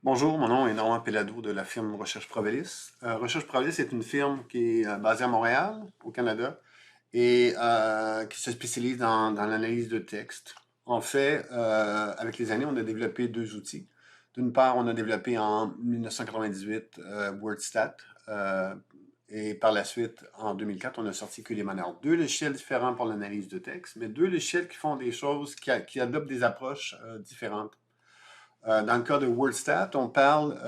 Bonjour, mon nom est Normand Pellado de la firme Recherche Provelis. Recherche Provelis est une firme qui est basée à Montréal, au Canada, et qui se spécialise dans l'analyse de texte. En fait, avec les années, on a développé deux outils. D'une part, on a développé en 1998 WordStat, et par la suite, en 2004, on a sorti QLMonR. Deux logiciels différents pour l'analyse de texte, mais deux logiciels qui font des choses, qui adoptent des approches différentes. Dans le cas de WordStat, on parle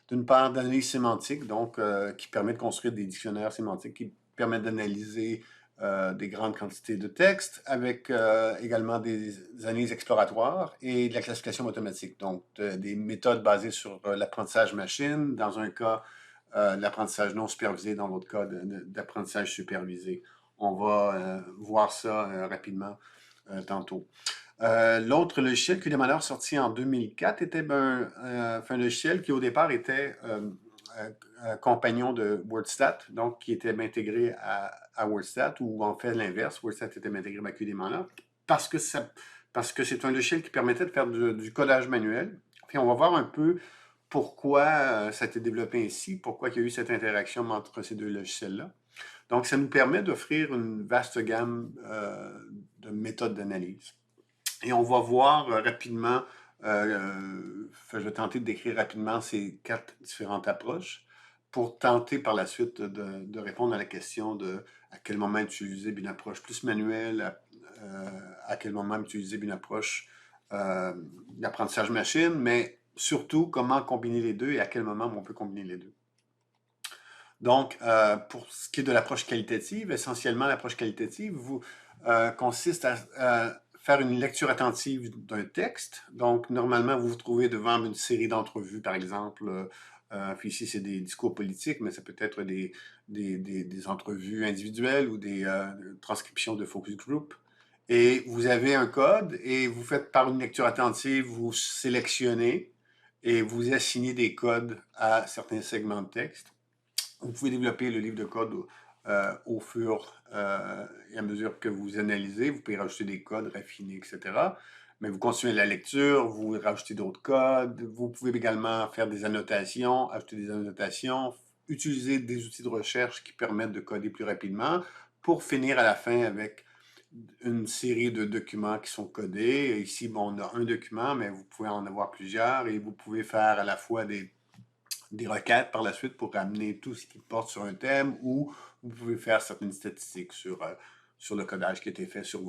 d'une part d'analyse sémantique, donc qui permet de construire des dictionnaires sémantiques qui permettent d'analyser des grandes quantités de texte, avec également des analyses exploratoires et de la classification automatique, donc des méthodes basées sur l'apprentissage machine, dans un cas de l'apprentissage non supervisé, dans l'autre cas d'apprentissage supervisé. On va voir ça rapidement tantôt. L'autre logiciel, QDemoner, sorti en 2004, était un logiciel qui au départ était compagnon de WordStat, donc qui était intégré à WordStat, ou en fait l'inverse, WordStat était intégré à QDemoner, parce que c'est un logiciel qui permettait de faire du codage manuel. Puis on va voir un peu pourquoi ça a été développé ainsi, pourquoi il y a eu cette interaction entre ces deux logiciels-là. Donc, ça nous permet d'offrir une vaste gamme de méthodes d'analyse. Et on va voir rapidement, je vais tenter de décrire rapidement ces quatre différentes approches pour tenter par la suite de répondre à la question de à quel moment utiliser une approche plus manuelle, à quel moment utiliser une approche d'apprentissage machine, mais surtout comment combiner les deux et à quel moment on peut combiner les deux. Donc, pour ce qui est de l'approche qualitative, essentiellement l'approche qualitative consiste à faire une lecture attentive d'un texte. Donc, normalement, vous vous trouvez devant une série d'entrevues, par exemple. Puis ici, c'est des discours politiques, mais ça peut être des entrevues individuelles ou des transcriptions de focus group. Et vous avez un code et vous faites par une lecture attentive, vous sélectionnez et vous assignez des codes à certains segments de texte. Vous pouvez développer le livre de code au fur et à mesure que vous analysez. Vous pouvez rajouter des codes raffinés, etc. Mais vous continuez la lecture, vous rajoutez d'autres codes. Vous pouvez également faire des annotations, ajouter des annotations, utiliser des outils de recherche qui permettent de coder plus rapidement pour finir à la fin avec une série de documents qui sont codés. Ici, bon, on a un document, mais vous pouvez en avoir plusieurs et vous pouvez faire à la fois des requêtes par la suite pour ramener tout ce qui porte sur un thème, ou vous pouvez faire certaines statistiques sur le codage qui a été fait sur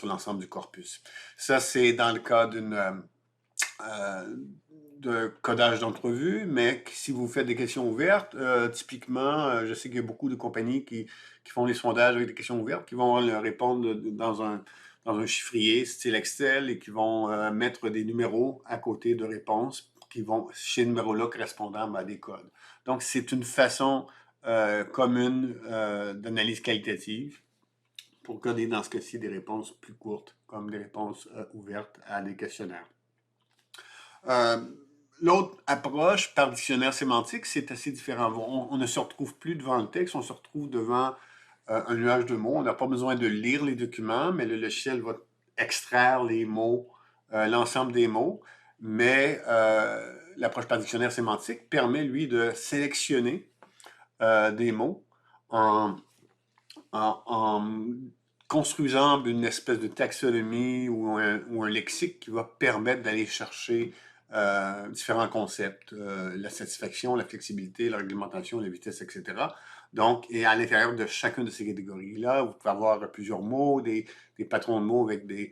l'ensemble du corpus. Ça, c'est dans le cas de codage d'entrevue, mais si vous faites des questions ouvertes, typiquement, je sais qu'il y a beaucoup de compagnies qui font les sondages avec des questions ouvertes, qui vont leur répondre dans un chiffrier style Excel et qui vont mettre des numéros à côté de réponses qui vont, chez numéros-là, correspondant à des codes. Donc, c'est une façon commune d'analyse qualitative pour coder, dans ce cas-ci, des réponses plus courtes, comme des réponses ouvertes à des questionnaires. L'autre approche par dictionnaire sémantique, c'est assez différent. On ne se retrouve plus devant le texte, on se retrouve devant un nuage de mots. On n'a pas besoin de lire les documents, mais le logiciel va extraire les mots, l'ensemble des mots. Mais l'approche par dictionnaire sémantique permet, lui, de sélectionner des mots en construisant une espèce de taxonomie ou un lexique qui va permettre d'aller chercher différents concepts, la satisfaction, la flexibilité, la réglementation, la vitesse, etc. Donc, et à l'intérieur de chacune de ces catégories-là, vous pouvez avoir plusieurs mots, des patrons de mots avec des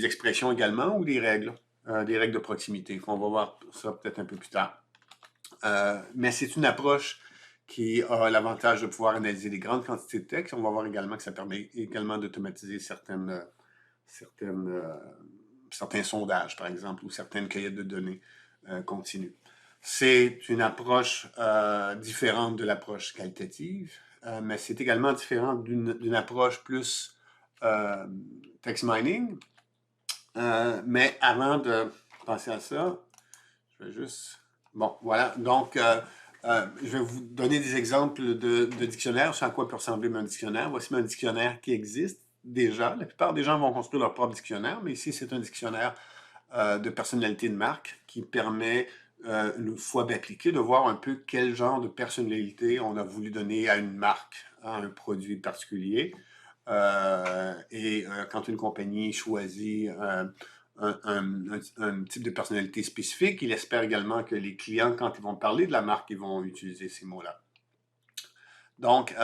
expressions également ou des règles de proximité. On va voir ça peut-être un peu plus tard. Mais c'est une approche qui a l'avantage de pouvoir analyser des grandes quantités de texte. On va voir également que ça permet également d'automatiser certains sondages, par exemple, ou certaines cueillettes de données continues. C'est une approche différente de l'approche qualitative, mais c'est également différent d'une approche plus text mining. Mais avant de passer à ça, je vais juste... Bon, voilà. Donc, je vais vous donner des exemples de dictionnaires, sur à quoi peut ressembler un dictionnaire. Voici un dictionnaire qui existe déjà. La plupart des gens vont construire leur propre dictionnaire, mais ici, c'est un dictionnaire de personnalité de marque qui permet, une fois appliqué, de voir un peu quel genre de personnalité on a voulu donner à une marque, à un produit particulier. Quand une compagnie choisit un type de personnalité spécifique, il espère également que les clients, quand ils vont parler de la marque, ils vont utiliser ces mots-là. Donc,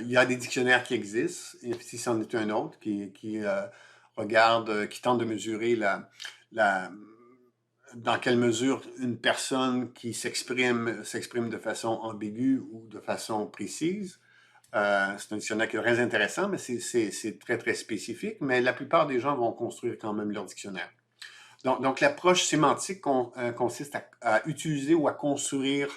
il y a des dictionnaires qui existent, et si c'en est un autre qui regarde, qui tente de mesurer dans quelle mesure une personne qui s'exprime de façon ambiguë ou de façon précise. C'est un dictionnaire qui est très intéressant, mais c'est très, très spécifique. Mais la plupart des gens vont construire quand même leur dictionnaire. Donc l'approche sémantique consiste à utiliser ou à construire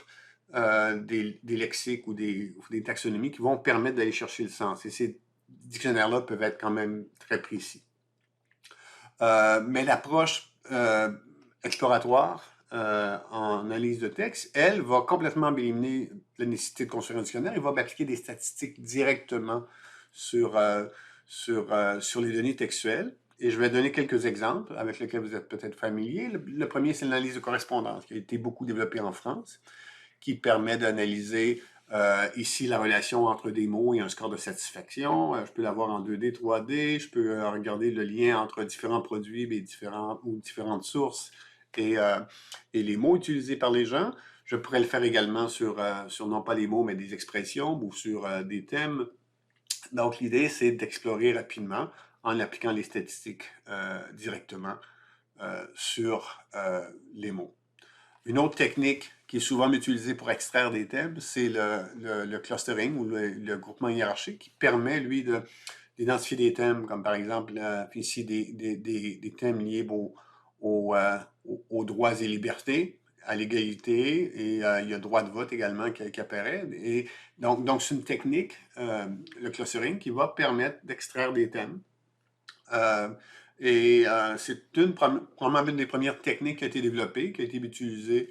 des lexiques ou des taxonomies qui vont permettre d'aller chercher le sens. Et ces dictionnaires-là peuvent être quand même très précis. Mais l'approche exploratoire en analyse de texte, elle, va complètement éliminer la nécessité de construire un dictionnaire et va appliquer des statistiques directement sur les données textuelles. Et je vais donner quelques exemples avec lesquels vous êtes peut-être familiers. Le premier, c'est l'analyse de correspondance, qui a été beaucoup développée en France, qui permet d'analyser ici la relation entre des mots et un score de satisfaction. Je peux l'avoir en 2D, 3D. Je peux regarder le lien entre différents produits ou différentes sources et les mots utilisés par les gens. Je pourrais le faire également sur non pas les mots, mais des expressions ou sur des thèmes. Donc, l'idée, c'est d'explorer rapidement en appliquant les statistiques directement sur les mots. Une autre technique qui est souvent utilisée pour extraire des thèmes, c'est le clustering ou le groupement hiérarchique qui permet, lui, d'identifier des thèmes, comme par exemple ici des thèmes liés aux droits et libertés, à l'égalité, et il y a droit de vote également qui apparaît. Et donc c'est une technique, le clustering, qui va permettre d'extraire des thèmes. C'est probablement une des premières techniques qui a été développée, qui a été utilisée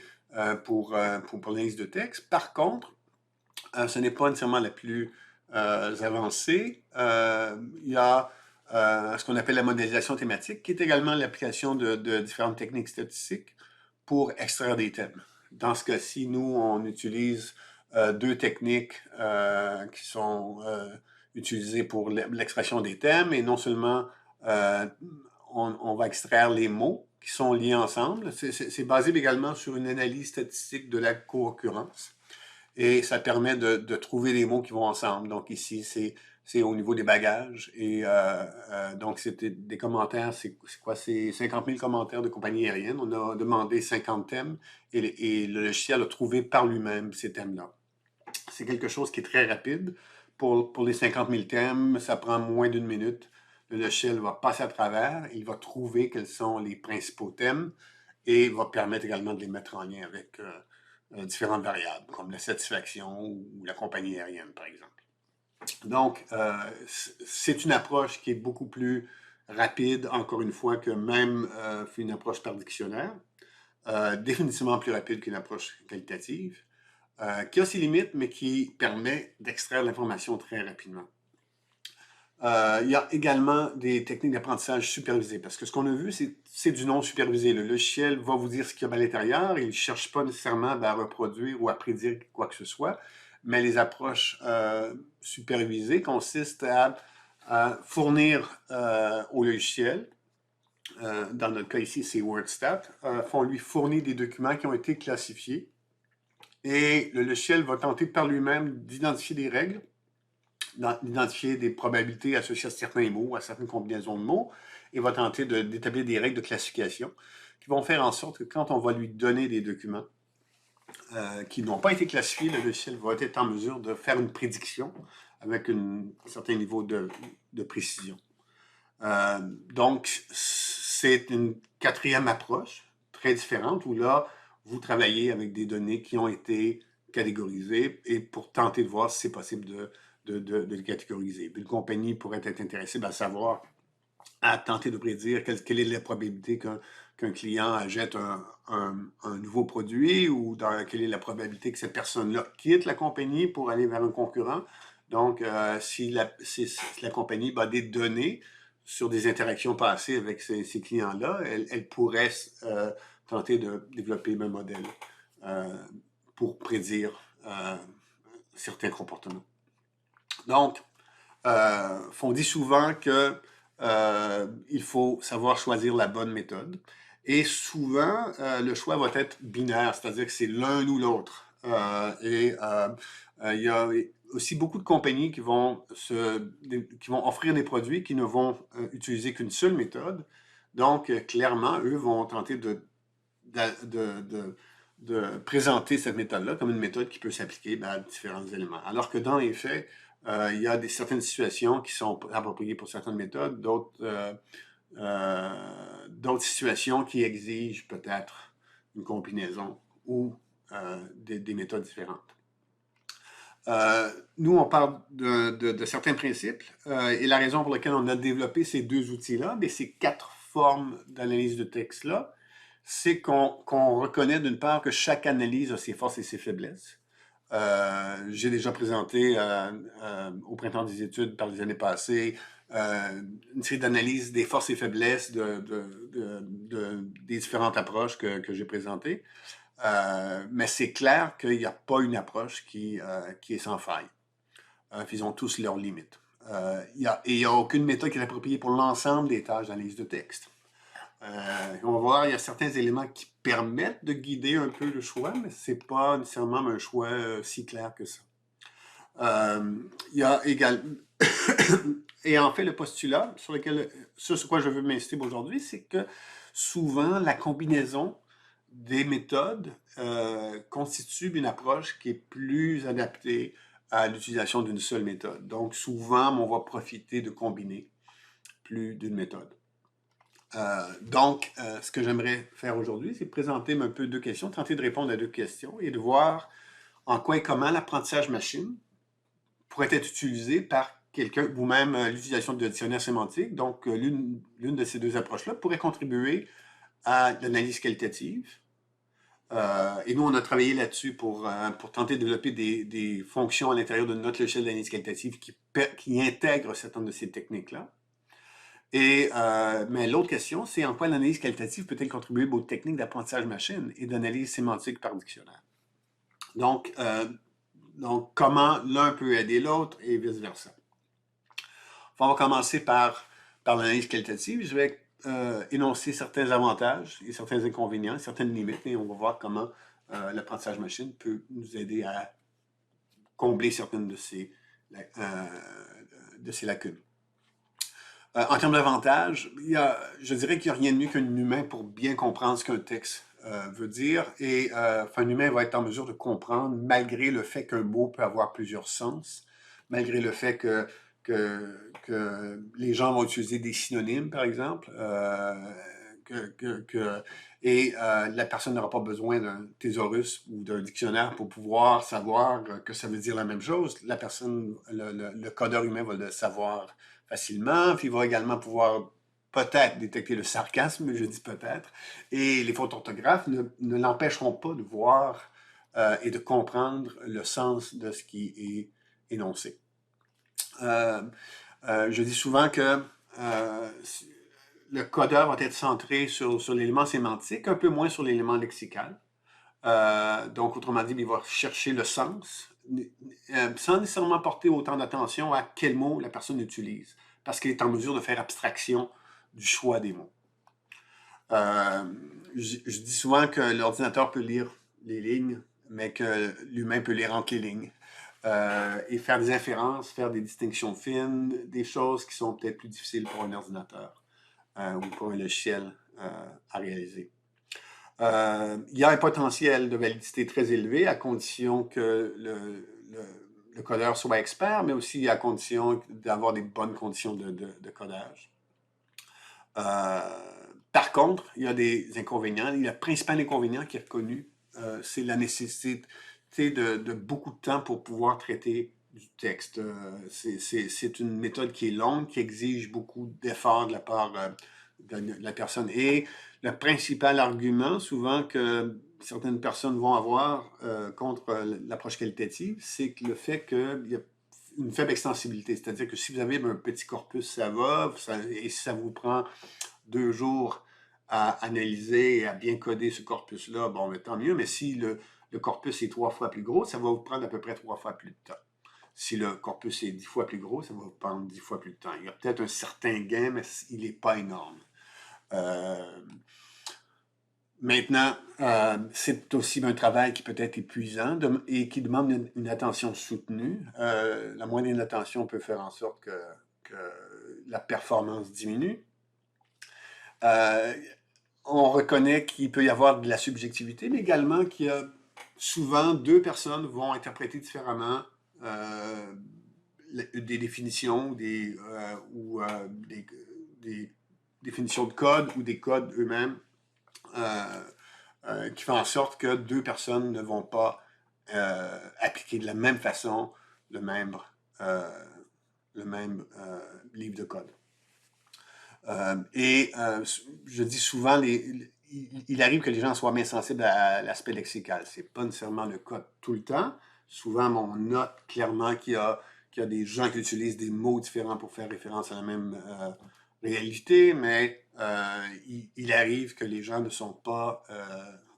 pour l'analyse de texte. Par contre, ce n'est pas nécessairement la plus avancée. Il y a ce qu'on appelle la modélisation thématique, qui est également l'application de différentes techniques statistiques pour extraire des thèmes. Dans ce cas-ci, nous, on utilise deux techniques qui sont utilisées pour l'extraction des thèmes, et non seulement on va extraire les mots qui sont liés ensemble. C'est basé également sur une analyse statistique de la co-occurrence. Et ça permet de trouver les mots qui vont ensemble. Donc ici, c'est au niveau des bagages. Et donc, c'était des commentaires. C'est quoi? C'est 50 000 commentaires de compagnies aériennes. On a demandé 50 thèmes et le logiciel a trouvé par lui-même ces thèmes-là. C'est quelque chose qui est très rapide. Pour les 50 000 thèmes, ça prend moins d'une minute. Le logiciel va passer à travers, il va trouver quels sont les principaux thèmes et va permettre également de les mettre en lien avec différentes variables, comme la satisfaction ou la compagnie aérienne, par exemple. Donc, c'est une approche qui est beaucoup plus rapide, encore une fois, que même une approche par dictionnaire. Définitivement plus rapide qu'une approche qualitative, qui a ses limites, mais qui permet d'extraire l'information très rapidement. Il y a également des techniques d'apprentissage supervisé, parce que ce qu'on a vu, c'est du non supervisé. Le logiciel va vous dire ce qu'il y a à l'intérieur, il ne cherche pas nécessairement à reproduire ou à prédire quoi que ce soit, mais les approches supervisées consistent à fournir au logiciel, dans notre cas ici, c'est WordStat, font lui fournir des documents qui ont été classifiés, et le logiciel va tenter par lui-même d'identifier des règles, d'identifier des probabilités associées à certains mots, à certaines combinaisons de mots, et va tenter d'établir des règles de classification qui vont faire en sorte que quand on va lui donner des documents qui n'ont pas été classifiés, le logiciel va être en mesure de faire une prédiction avec un certain niveau de précision. Donc, c'est une quatrième approche très différente où là, vous travaillez avec des données qui ont été catégorisées et pour tenter de voir si c'est possible de les catégoriser. Puis une compagnie pourrait être intéressée à savoir, à tenter de prédire quelle est la probabilité qu'un client achète un nouveau produit ou quelle est la probabilité que cette personne-là quitte la compagnie pour aller vers un concurrent. Donc, si la compagnie a des données sur des interactions passées avec ces clients-là, elle pourrait tenter de développer un modèle pour prédire certains comportements. Donc, on dit souvent que il faut savoir choisir la bonne méthode. Et souvent, le choix va être binaire, c'est-à-dire que c'est l'un ou l'autre. Il y a aussi beaucoup de compagnies qui vont offrir des produits qui ne vont utiliser qu'une seule méthode. Donc, clairement, eux vont tenter de présenter cette méthode-là comme une méthode qui peut s'appliquer à différents éléments. Alors que dans les faits, il y a certaines situations qui sont appropriées pour certaines méthodes, d'autres situations qui exigent peut-être une combinaison ou des méthodes différentes. Nous, on parle de certains principes et la raison pour laquelle on a développé ces deux outils-là, ces 4 formes d'analyse de texte-là, c'est qu'on reconnaît d'une part que chaque analyse a ses forces et ses faiblesses. J'ai déjà présenté au printemps des études par les années passées une série d'analyses des forces et faiblesses des différentes approches que j'ai présentées. Mais c'est clair qu'il n'y a pas une approche qui est sans faille. Ils ont tous leurs limites. Il n'y a aucune méthode qui est appropriée pour l'ensemble des tâches d'analyse de texte. On va voir, il y a certains éléments qui permettent de guider un peu le choix, mais ce n'est pas nécessairement un choix si clair que ça. Il y a également... Et en fait, le postulat sur quoi je veux m'insister aujourd'hui, c'est que souvent, la combinaison des méthodes constitue une approche qui est plus adaptée à l'utilisation d'une seule méthode. Donc, souvent, on va profiter de combiner plus d'une méthode. Donc, ce que j'aimerais faire aujourd'hui, c'est présenter un peu 2 questions, tenter de répondre à 2 questions et de voir en quoi et comment l'apprentissage machine pourrait être utilisé par quelqu'un, ou même l'utilisation de dictionnaire sémantique. Donc, l'une de ces 2 approches-là pourrait contribuer à l'analyse qualitative. Et nous, on a travaillé là-dessus pour tenter de développer des fonctions à l'intérieur de notre logiciel d'analyse qualitative qui intègrent certaines de ces techniques-là. Mais l'autre question, c'est en quoi l'analyse qualitative peut-elle contribuer aux techniques d'apprentissage machine et d'analyse sémantique par dictionnaire. Donc comment l'un peut aider l'autre et vice-versa. On va commencer par l'analyse qualitative. Je vais énoncer certains avantages et certains inconvénients, certaines limites, et on va voir comment l'apprentissage machine peut nous aider à combler certaines de ces lacunes. En termes d'avantages, je dirais qu'il n'y a rien de mieux qu'un humain pour bien comprendre ce qu'un texte veut dire. Et un humain va être en mesure de comprendre malgré le fait qu'un mot peut avoir plusieurs sens, malgré le fait que les gens vont utiliser des synonymes, par exemple, et la personne n'aura pas besoin d'un thésaurus ou d'un dictionnaire pour pouvoir savoir que ça veut dire la même chose. La personne, le codeur humain va le savoir facilement, puis il va également pouvoir peut-être détecter le sarcasme, je dis peut-être, et les fautes d'orthographe ne l'empêcheront pas de voir et de comprendre le sens de ce qui est énoncé. Je dis souvent que le codeur va être centré sur l'élément sémantique, un peu moins sur l'élément lexical. Donc, autrement dit, il va chercher le sens, sans nécessairement porter autant d'attention à quel mot la personne utilise, parce qu'il est en mesure de faire abstraction du choix des mots. Je dis souvent que l'ordinateur peut lire les lignes, mais que l'humain peut lire entre les lignes. Et faire des inférences, faire des distinctions fines, des choses qui sont peut-être plus difficiles pour un ordinateur ou pour un logiciel à réaliser. Il y a un potentiel de validité très élevé à condition que le codeur soit expert, mais aussi à condition d'avoir des bonnes conditions de codage. Par contre, il y a des inconvénients. Le principal inconvénient qui est reconnu, c'est la nécessité de beaucoup de temps pour pouvoir traiter du texte. C'est une méthode qui est longue, qui exige beaucoup d'efforts de la part de la personne. Et le principal argument, souvent, que certaines personnes vont avoir contre l'approche qualitative, c'est que le fait qu'il y a une faible extensibilité. C'est-à-dire que si vous avez un petit corpus, ça va, et si ça vous prend 2 jours à analyser et à bien coder ce corpus-là, bon, mais tant mieux. Mais si le corpus est 3 fois plus gros, ça va vous prendre à peu près 3 fois plus de temps. Si le corpus est 10 fois plus gros, ça va vous prendre 10 fois plus de temps. Il y a peut-être un certain gain, mais il n'est pas énorme. Maintenant, c'est aussi un travail qui peut être épuisant et qui demande une attention soutenue. La moindre inattention peut faire en sorte que la performance diminue. On reconnaît qu'il peut y avoir de la subjectivité, mais également qu'il y a souvent 2 personnes vont interpréter différemment des définitions ou des définitions de code ou des codes eux-mêmes qui font en sorte que 2 personnes ne vont pas appliquer de la même façon le même livre de code. Je dis souvent, il arrive que les gens soient bien sensibles à l'aspect lexical. Ce n'est pas nécessairement le cas tout le temps. Souvent, on note clairement qu'il y a des gens qui utilisent des mots différents pour faire référence à la même réalité, mais il arrive que les gens ne sont pas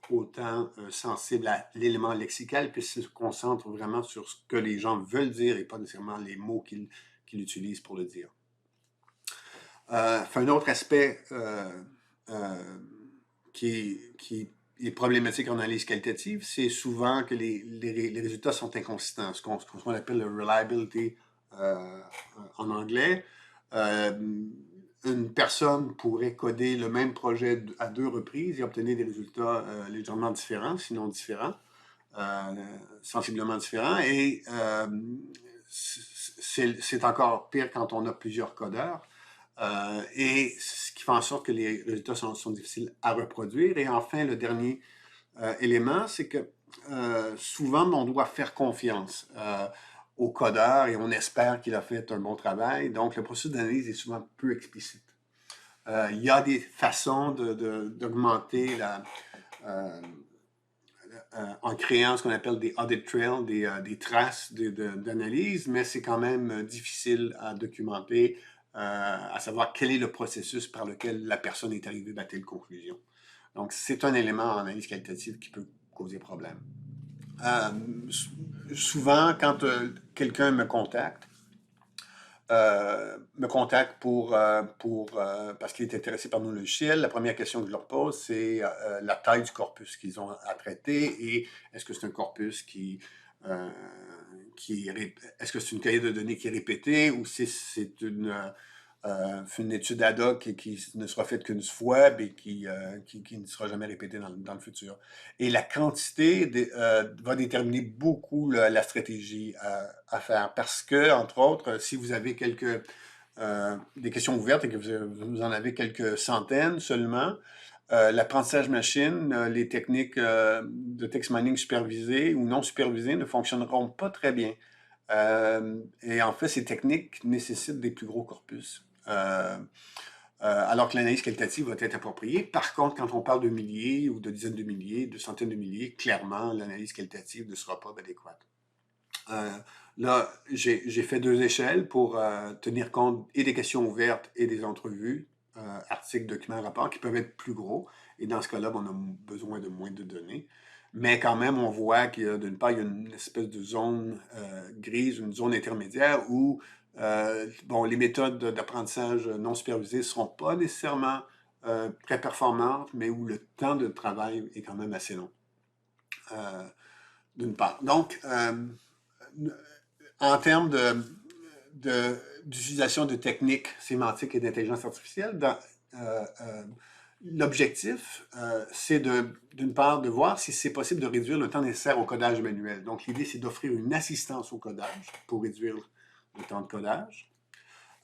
autant sensibles à l'élément lexical, puis se concentrent vraiment sur ce que les gens veulent dire et pas nécessairement les mots qu'ils utilisent pour le dire. Un autre aspect qui est problématique en analyse qualitative, c'est souvent que les résultats sont inconsistants, ce qu'on appelle le reliability en anglais. Une personne pourrait coder le même projet à 2 reprises et obtenir des résultats légèrement différents, sinon différents, sensiblement différents. Et c'est encore pire quand on a plusieurs codeurs. Et ce qui fait en sorte que les résultats sont difficiles à reproduire. Et enfin, le dernier élément, c'est que souvent, on doit faire confiance au codeur et on espère qu'il a fait un bon travail. Donc, le processus d'analyse est souvent peu explicite. Il y a des façons d'augmenter en créant ce qu'on appelle des audit trails, des traces d'analyse, mais c'est quand même difficile à documenter, à savoir quel est le processus par lequel la personne est arrivée à telle conclusion. Donc, c'est un élément en analyse qualitative qui peut causer problème. Souvent, quand quelqu'un me contacte parce qu'il est intéressé par nos logiciels, la première question que je leur pose, c'est la taille du corpus qu'ils ont à traiter et est-ce que c'est un corpus est-ce que c'est une cahier de données qui est répétée ou si c'est une étude ad hoc qui ne sera faite qu'une fois et qui ne sera jamais répétée dans le futur. Et la quantité va déterminer beaucoup la stratégie à faire parce que, entre autres, si vous avez des questions ouvertes et que vous en avez quelques centaines seulement, l'apprentissage machine, les techniques de text mining supervisées ou non supervisées ne fonctionneront pas très bien. Et en fait, ces techniques nécessitent des plus gros corpus. Alors que l'analyse qualitative va être appropriée. Par contre, quand on parle de milliers ou de dizaines de milliers, de centaines de milliers, clairement, l'analyse qualitative ne sera pas adéquate. Là, j'ai fait 2 échelles pour tenir compte et des questions ouvertes et des entrevues, articles, documents, rapports, qui peuvent être plus gros. Et dans ce cas-là, on a besoin de moins de données. Mais quand même, on voit qu'il y a d'une part, il y a une espèce de zone grise, une zone intermédiaire où les méthodes d'apprentissage non supervisées ne seront pas nécessairement très performantes, mais où le temps de travail est quand même assez long. D'une part. Donc, en termes d'utilisation de techniques sémantiques et d'intelligence artificielle, l'objectif, c'est d'une part de voir si c'est possible de réduire le temps nécessaire au codage manuel. Donc, l'idée, c'est d'offrir une assistance au codage pour réduire le temps de codage,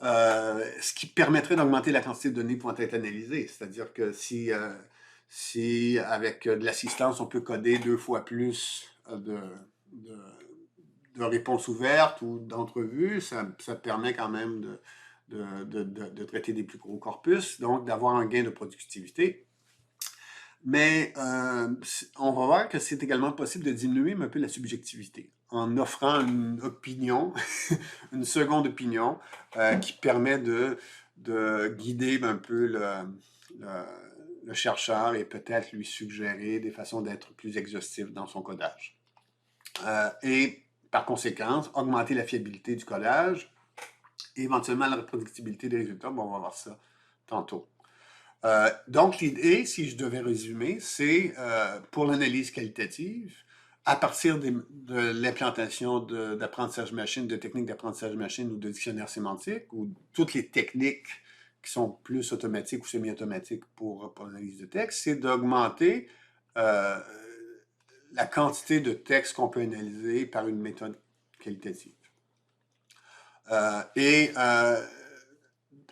ce qui permettrait d'augmenter la quantité de données pouvant être analysées. C'est-à-dire que si avec de l'assistance, on peut coder 2 fois plus de réponses ouvertes ou d'entrevues, ça permet quand même de traiter des plus gros corpus, donc d'avoir un gain de productivité. Mais on va voir que c'est également possible de diminuer un peu la subjectivité en offrant une opinion, une seconde opinion qui permet de guider un peu le, le chercheur et peut-être lui suggérer des façons d'être plus exhaustif dans son codage. Et par conséquent, augmenter la fiabilité du codage et éventuellement la reproductibilité des résultats. Bon, on va voir ça tantôt. Donc, l'idée, si je devais résumer, c'est pour l'analyse qualitative, à partir de l'implantation d'apprentissage machine, de techniques d'apprentissage machine ou de dictionnaire sémantique, ou toutes les techniques qui sont plus automatiques ou semi-automatiques pour l'analyse de texte, c'est d'augmenter la quantité de texte qu'on peut analyser par une méthode qualitative.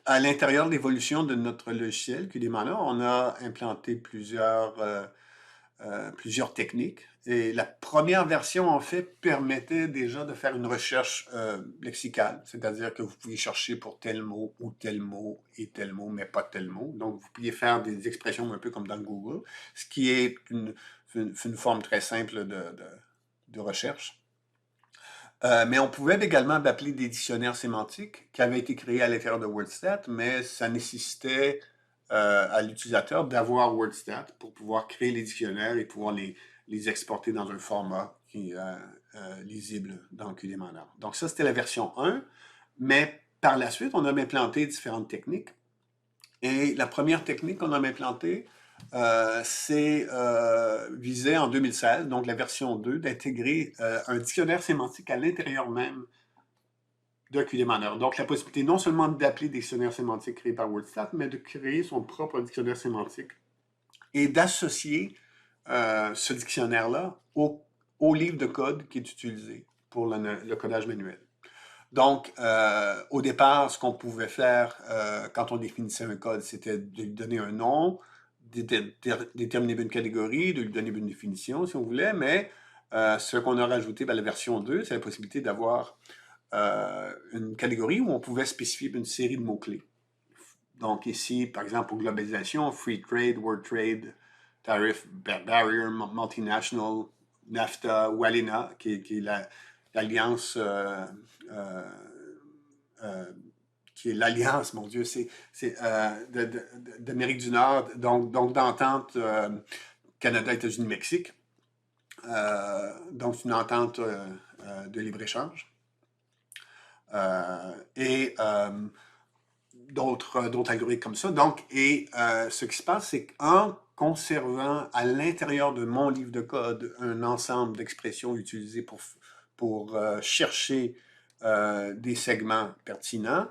À l'intérieur de l'évolution de notre logiciel QDMana, on a implanté plusieurs techniques. Et la première version, en fait, permettait déjà de faire une recherche lexicale, c'est-à-dire que vous pouviez chercher pour tel mot ou tel mot et tel mot, mais pas tel mot. Donc, vous pouviez faire des expressions un peu comme dans Google, ce qui est une forme très simple de recherche. Mais on pouvait également appeler des dictionnaires sémantiques qui avaient été créés à l'intérieur de WordStat, mais ça nécessitait à l'utilisateur d'avoir WordStat pour pouvoir créer les dictionnaires et pouvoir les exporter dans un format qui est lisible dans QDMana. Donc ça, c'était la version 1, mais par la suite, on a implanté différentes techniques. Et la première technique qu'on a implantée, c'est visé en 2016, donc la version 2, d'intégrer un dictionnaire sémantique à l'intérieur même d'un QDMana. Donc la possibilité non seulement d'appeler des dictionnaires sémantiques créés par WordStat, mais de créer son propre dictionnaire sémantique et d'associer ce dictionnaire-là au livre de code qui est utilisé pour le codage manuel. Donc, au départ, ce qu'on pouvait faire quand on définissait un code, c'était de lui donner un nom, déterminer une catégorie, de lui donner une définition, si on voulait, mais ce qu'on a rajouté à la version 2, c'est la possibilité d'avoir une catégorie où on pouvait spécifier une série de mots-clés. Donc ici, par exemple, pour globalisation, Free Trade, World Trade, Tariff Barrier, Multinational, NAFTA, WALINA, qui est l'alliance qui est l'alliance, mon Dieu, c'est d'Amérique du Nord, donc d'entente Canada, États-Unis, Mexique. Donc, c'est une entente de libre-échange. Et d'autres algorithmes comme ça. Donc, ce qui se passe, c'est qu'en conservant à l'intérieur de mon livre de code un ensemble d'expressions utilisées pour chercher des segments pertinents,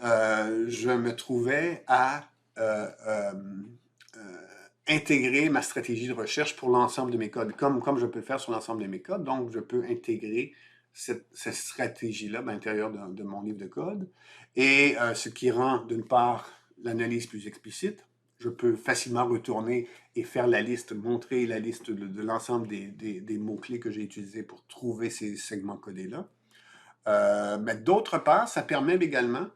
je me trouvais à intégrer ma stratégie de recherche pour l'ensemble de mes codes, comme je peux le faire sur l'ensemble de mes codes. Donc, je peux intégrer cette stratégie-là à l'intérieur de mon livre de code, et ce qui rend, d'une part, l'analyse plus explicite. Je peux facilement retourner et faire la liste, montrer la liste de l'ensemble des mots-clés que j'ai utilisés pour trouver ces segments codés-là. Mais d'autre part, ça permet également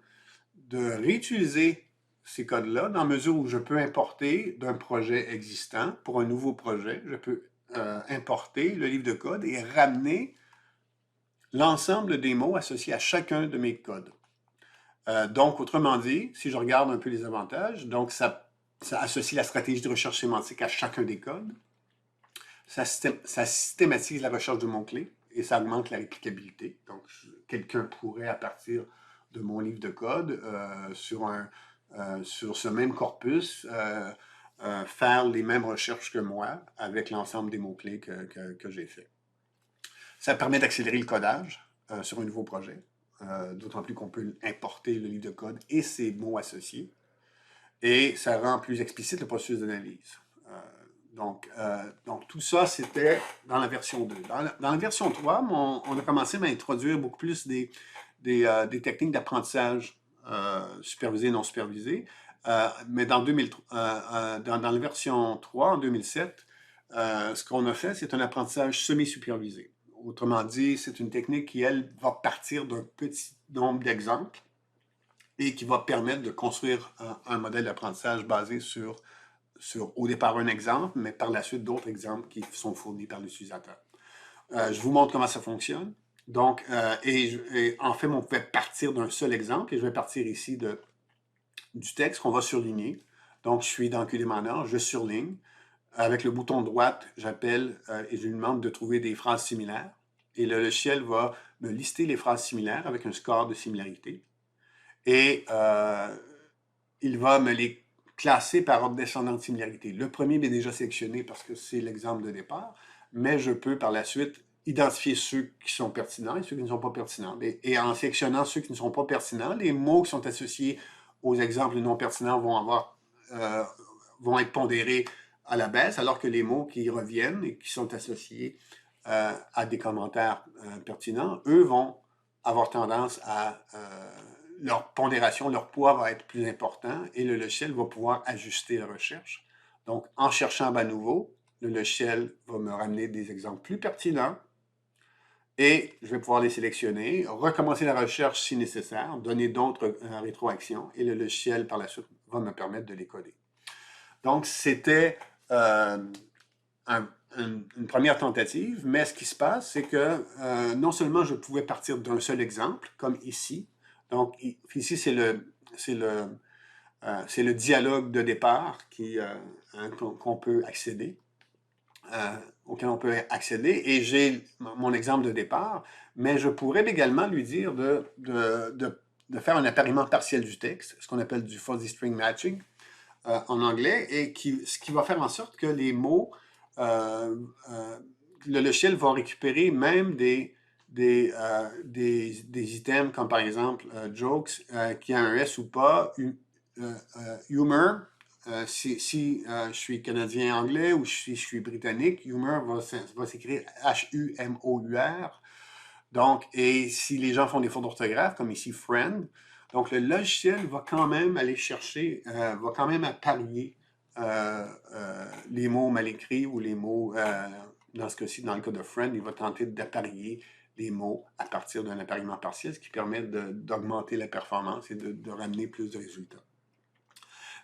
de réutiliser ces codes-là dans la mesure où je peux importer d'un projet existant pour un nouveau projet. Je peux importer le livre de code et ramener l'ensemble des mots associés à chacun de mes codes. Donc, autrement dit, si je regarde un peu les avantages, donc ça associe la stratégie de recherche sémantique à chacun des codes. Ça systématise la recherche de mots-clés et ça augmente la réplicabilité. Donc, quelqu'un pourrait, à partir de mon livre de code, sur ce même corpus, faire les mêmes recherches que moi avec l'ensemble des mots-clés que j'ai fait. Ça permet d'accélérer le codage sur un nouveau projet, d'autant plus qu'on peut importer le livre de code et ses mots associés. Et ça rend plus explicite le processus d'analyse. Donc, tout ça, c'était dans la version 2. Dans la version 3, on a commencé à introduire beaucoup plus des techniques d'apprentissage supervisées et non supervisées. Mais dans la version 3, en 2007, ce qu'on a fait, c'est un apprentissage semi-supervisé. Autrement dit, c'est une technique qui, elle, va partir d'un petit nombre d'exemples et qui va permettre de construire un modèle d'apprentissage basé sur au départ un exemple, mais par la suite d'autres exemples qui sont fournis par l'utilisateur. Je vous montre comment ça fonctionne. Donc, et en fait, on pouvait partir d'un seul exemple, et je vais partir ici du texte qu'on va surligner. Donc, je suis dans QD Miner, je surligne. Avec le bouton droite, j'appelle et je lui demande de trouver des phrases similaires. Et le logiciel va me lister les phrases similaires avec un score de similarité. Et il va me les classer par ordre descendant de similarité. Le premier est déjà sélectionné parce que c'est l'exemple de départ, mais je peux par la suite identifier ceux qui sont pertinents et ceux qui ne sont pas pertinents. Et en sélectionnant ceux qui ne sont pas pertinents, les mots qui sont associés aux exemples non pertinents vont être pondérés à la baisse, alors que les mots qui reviennent et qui sont associés à des commentaires pertinents, eux vont avoir tendance à leur pondération, leur poids va être plus important et le logiciel va pouvoir ajuster la recherche. Donc, en cherchant à nouveau, le logiciel va me ramener des exemples plus pertinents et je vais pouvoir les sélectionner, recommencer la recherche si nécessaire, donner d'autres rétroactions et le logiciel par la suite va me permettre de les coder. Donc, c'était une première tentative, mais ce qui se passe, c'est que non seulement je pouvais partir d'un seul exemple, comme ici. Donc, ici, c'est le dialogue de départ qu'on peut accéder, auquel on peut accéder, et j'ai mon exemple de départ, mais je pourrais également lui dire de faire un appariement partiel du texte, ce qu'on appelle du fuzzy string matching en anglais, et ce qui va faire en sorte que les mots, le logiciel va récupérer même des items comme par exemple jokes qui a un S ou pas, humor, si je suis canadien-anglais ou si je suis britannique, humor va s'écrire H-U-M-O-U-R. Donc, et si les gens font des fautes d'orthographe, comme ici friend, donc le logiciel va quand même aller chercher, va quand même apparier les mots mal écrits ou les mots, dans ce cas-ci, dans le cas de friend, il va tenter d'apparier les mots à partir d'un appariement partiel, ce qui permet d'augmenter la performance et de ramener plus de résultats.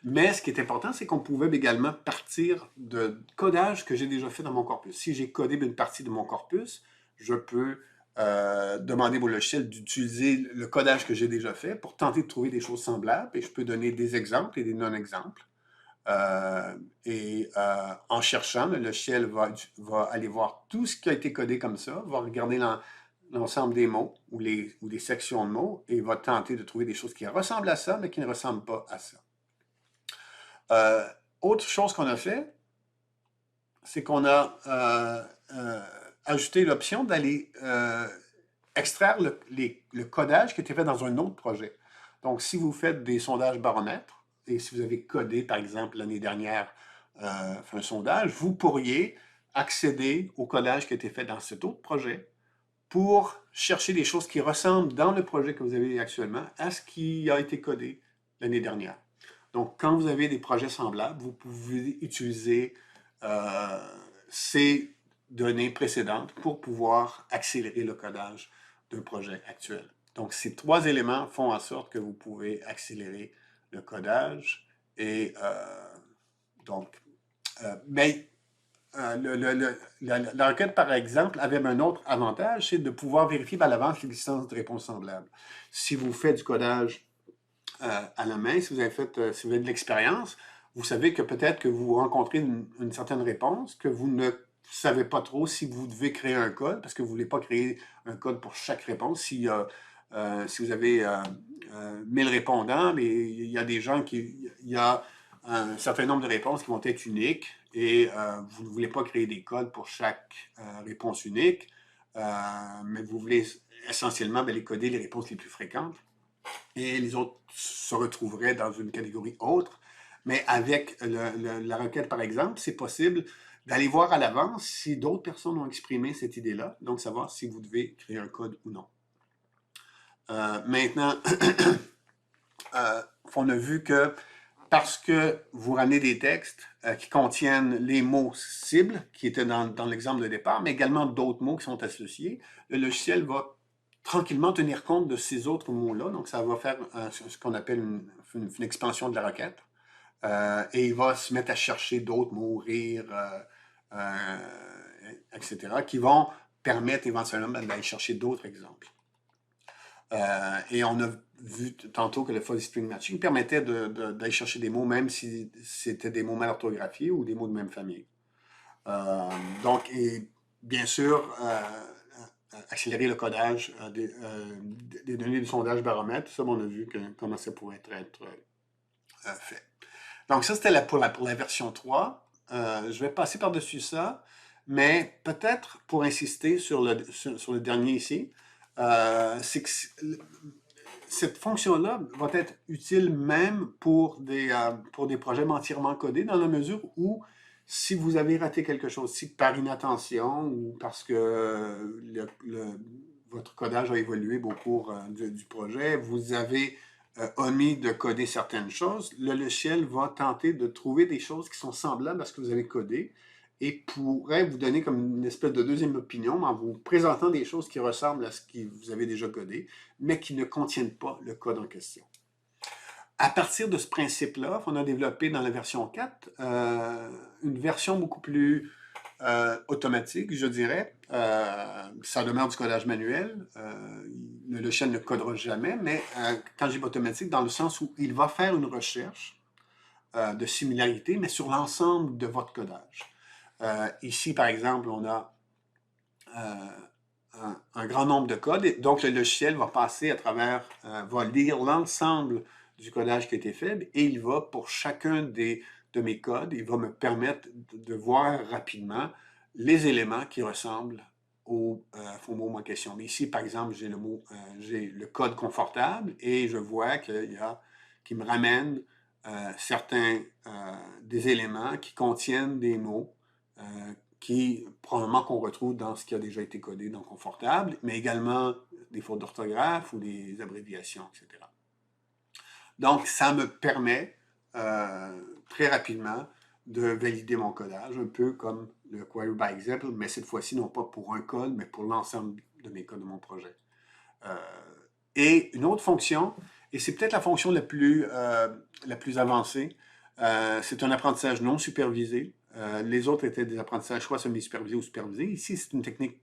Mais ce qui est important, c'est qu'on pouvait également partir de codage que j'ai déjà fait dans mon corpus. Si j'ai codé une partie de mon corpus, je peux demander au logiciel d'utiliser le codage que j'ai déjà fait pour tenter de trouver des choses semblables et je peux donner des exemples et des non-exemples. En cherchant, le logiciel va aller voir tout ce qui a été codé comme ça, va regarder l'ensemble des mots ou des sections de mots et va tenter de trouver des choses qui ressemblent à ça, mais qui ne ressemblent pas à ça. Autre chose qu'on a fait, c'est qu'on a ajouté l'option d'aller extraire le codage qui était fait dans un autre projet. Donc, si vous faites des sondages baromètres, et si vous avez codé, par exemple, l'année dernière, un sondage, vous pourriez accéder au codage qui a été fait dans cet autre projet pour chercher des choses qui ressemblent dans le projet que vous avez actuellement à ce qui a été codé l'année dernière. Donc, quand vous avez des projets semblables, vous pouvez utiliser ces données précédentes pour pouvoir accélérer le codage d'un projet actuel. Donc, ces trois éléments font en sorte que vous pouvez accélérer le codage. Et la requête, par exemple, avait un autre avantage, c'est de pouvoir vérifier par l'avance l'existence de réponses semblables. Si vous faites du codage à la main, si vous avez de l'expérience, vous savez que peut-être que vous rencontrez une certaine réponse, que vous ne savez pas trop si vous devez créer un code, parce que vous ne voulez pas créer un code pour chaque réponse. Si vous avez 1000 répondants, mais il y a des gens il y a un certain nombre de réponses qui vont être uniques et vous ne voulez pas créer des codes pour chaque réponse unique, mais vous voulez essentiellement les coder les réponses les plus fréquentes et les autres se retrouveraient dans une catégorie autre. Mais avec la requête, par exemple, c'est possible d'aller voir à l'avance si d'autres personnes ont exprimé cette idée-là, donc savoir si vous devez créer un code ou non. Maintenant, on a vu que parce que vous ramenez des textes qui contiennent les mots cibles, qui étaient dans l'exemple de départ, mais également d'autres mots qui sont associés, le logiciel va tranquillement tenir compte de ces autres mots-là. Donc, ça va faire ce qu'on appelle une expansion de la requête. Et il va se mettre à chercher d'autres mots, rire, etc., qui vont permettre éventuellement d'aller chercher d'autres exemples. Et on a vu tantôt que le fuzzy string matching permettait d'aller chercher des mots, même si c'était des mots mal orthographiés ou des mots de même famille. Donc, et bien sûr, accélérer le codage des données du sondage baromètre, ça, on a vu comment ça pourrait être fait. Donc, ça, c'était pour la version 3. Je vais passer par-dessus ça, mais peut-être pour insister sur le dernier ici, c'est que cette fonction-là va être utile même pour des projets entièrement codés, dans la mesure où si vous avez raté quelque chose, si par inattention ou parce que votre codage a évolué au cours du projet, vous avez omis de coder certaines choses, le logiciel va tenter de trouver des choses qui sont semblables à ce que vous avez codé et pourrait vous donner comme une espèce de deuxième opinion en vous présentant des choses qui ressemblent à ce que vous avez déjà codé, mais qui ne contiennent pas le code en question. À partir de ce principe-là, on a développé dans la version 4 une version beaucoup plus automatique, je dirais. Ça demeure du codage manuel. Le logiciel ne codera jamais, mais quand j'ai automatique, dans le sens où il va faire une recherche de similarité, mais sur l'ensemble de votre codage. Ici, par exemple, on a un grand nombre de codes, et donc le logiciel va passer à travers, va lire l'ensemble du codage qui a été fait, et il va, pour chacun de mes codes, il va me permettre de voir rapidement les éléments qui ressemblent au mot en question. Mais ici, par exemple, j'ai le code confortable, et je vois qu'il me ramène certains des éléments qui contiennent des mots qui probablement qu'on retrouve dans ce qui a déjà été codé dans Confortable, mais également des fautes d'orthographe ou des abréviations, etc. Donc, ça me permet très rapidement de valider mon codage, un peu comme le Query by Example, mais cette fois-ci, non pas pour un code, mais pour l'ensemble de mes codes de mon projet. Et une autre fonction, et c'est peut-être la fonction la plus avancée, c'est un apprentissage non supervisé. Les autres étaient des apprentissages soit semi-supervisés ou supervisés. Ici, c'est une technique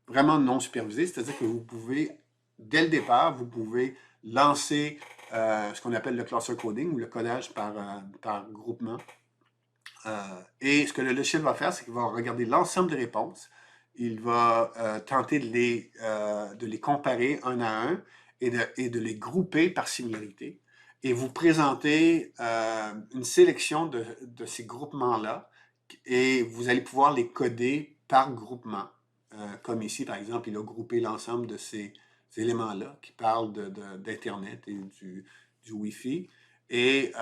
vraiment non supervisée, c'est-à-dire que vous pouvez, dès le départ, vous pouvez lancer ce qu'on appelle le cluster coding ou le codage par groupement. Et ce que le logiciel va faire, c'est qu'il va regarder l'ensemble des réponses. Il va tenter de les comparer un à un et de les grouper par similarité et vous présenter une sélection de ces groupements-là et vous allez pouvoir les coder par groupement. Comme ici, par exemple, il a groupé l'ensemble de ces éléments-là qui parlent d'Internet et du Wi-Fi. Et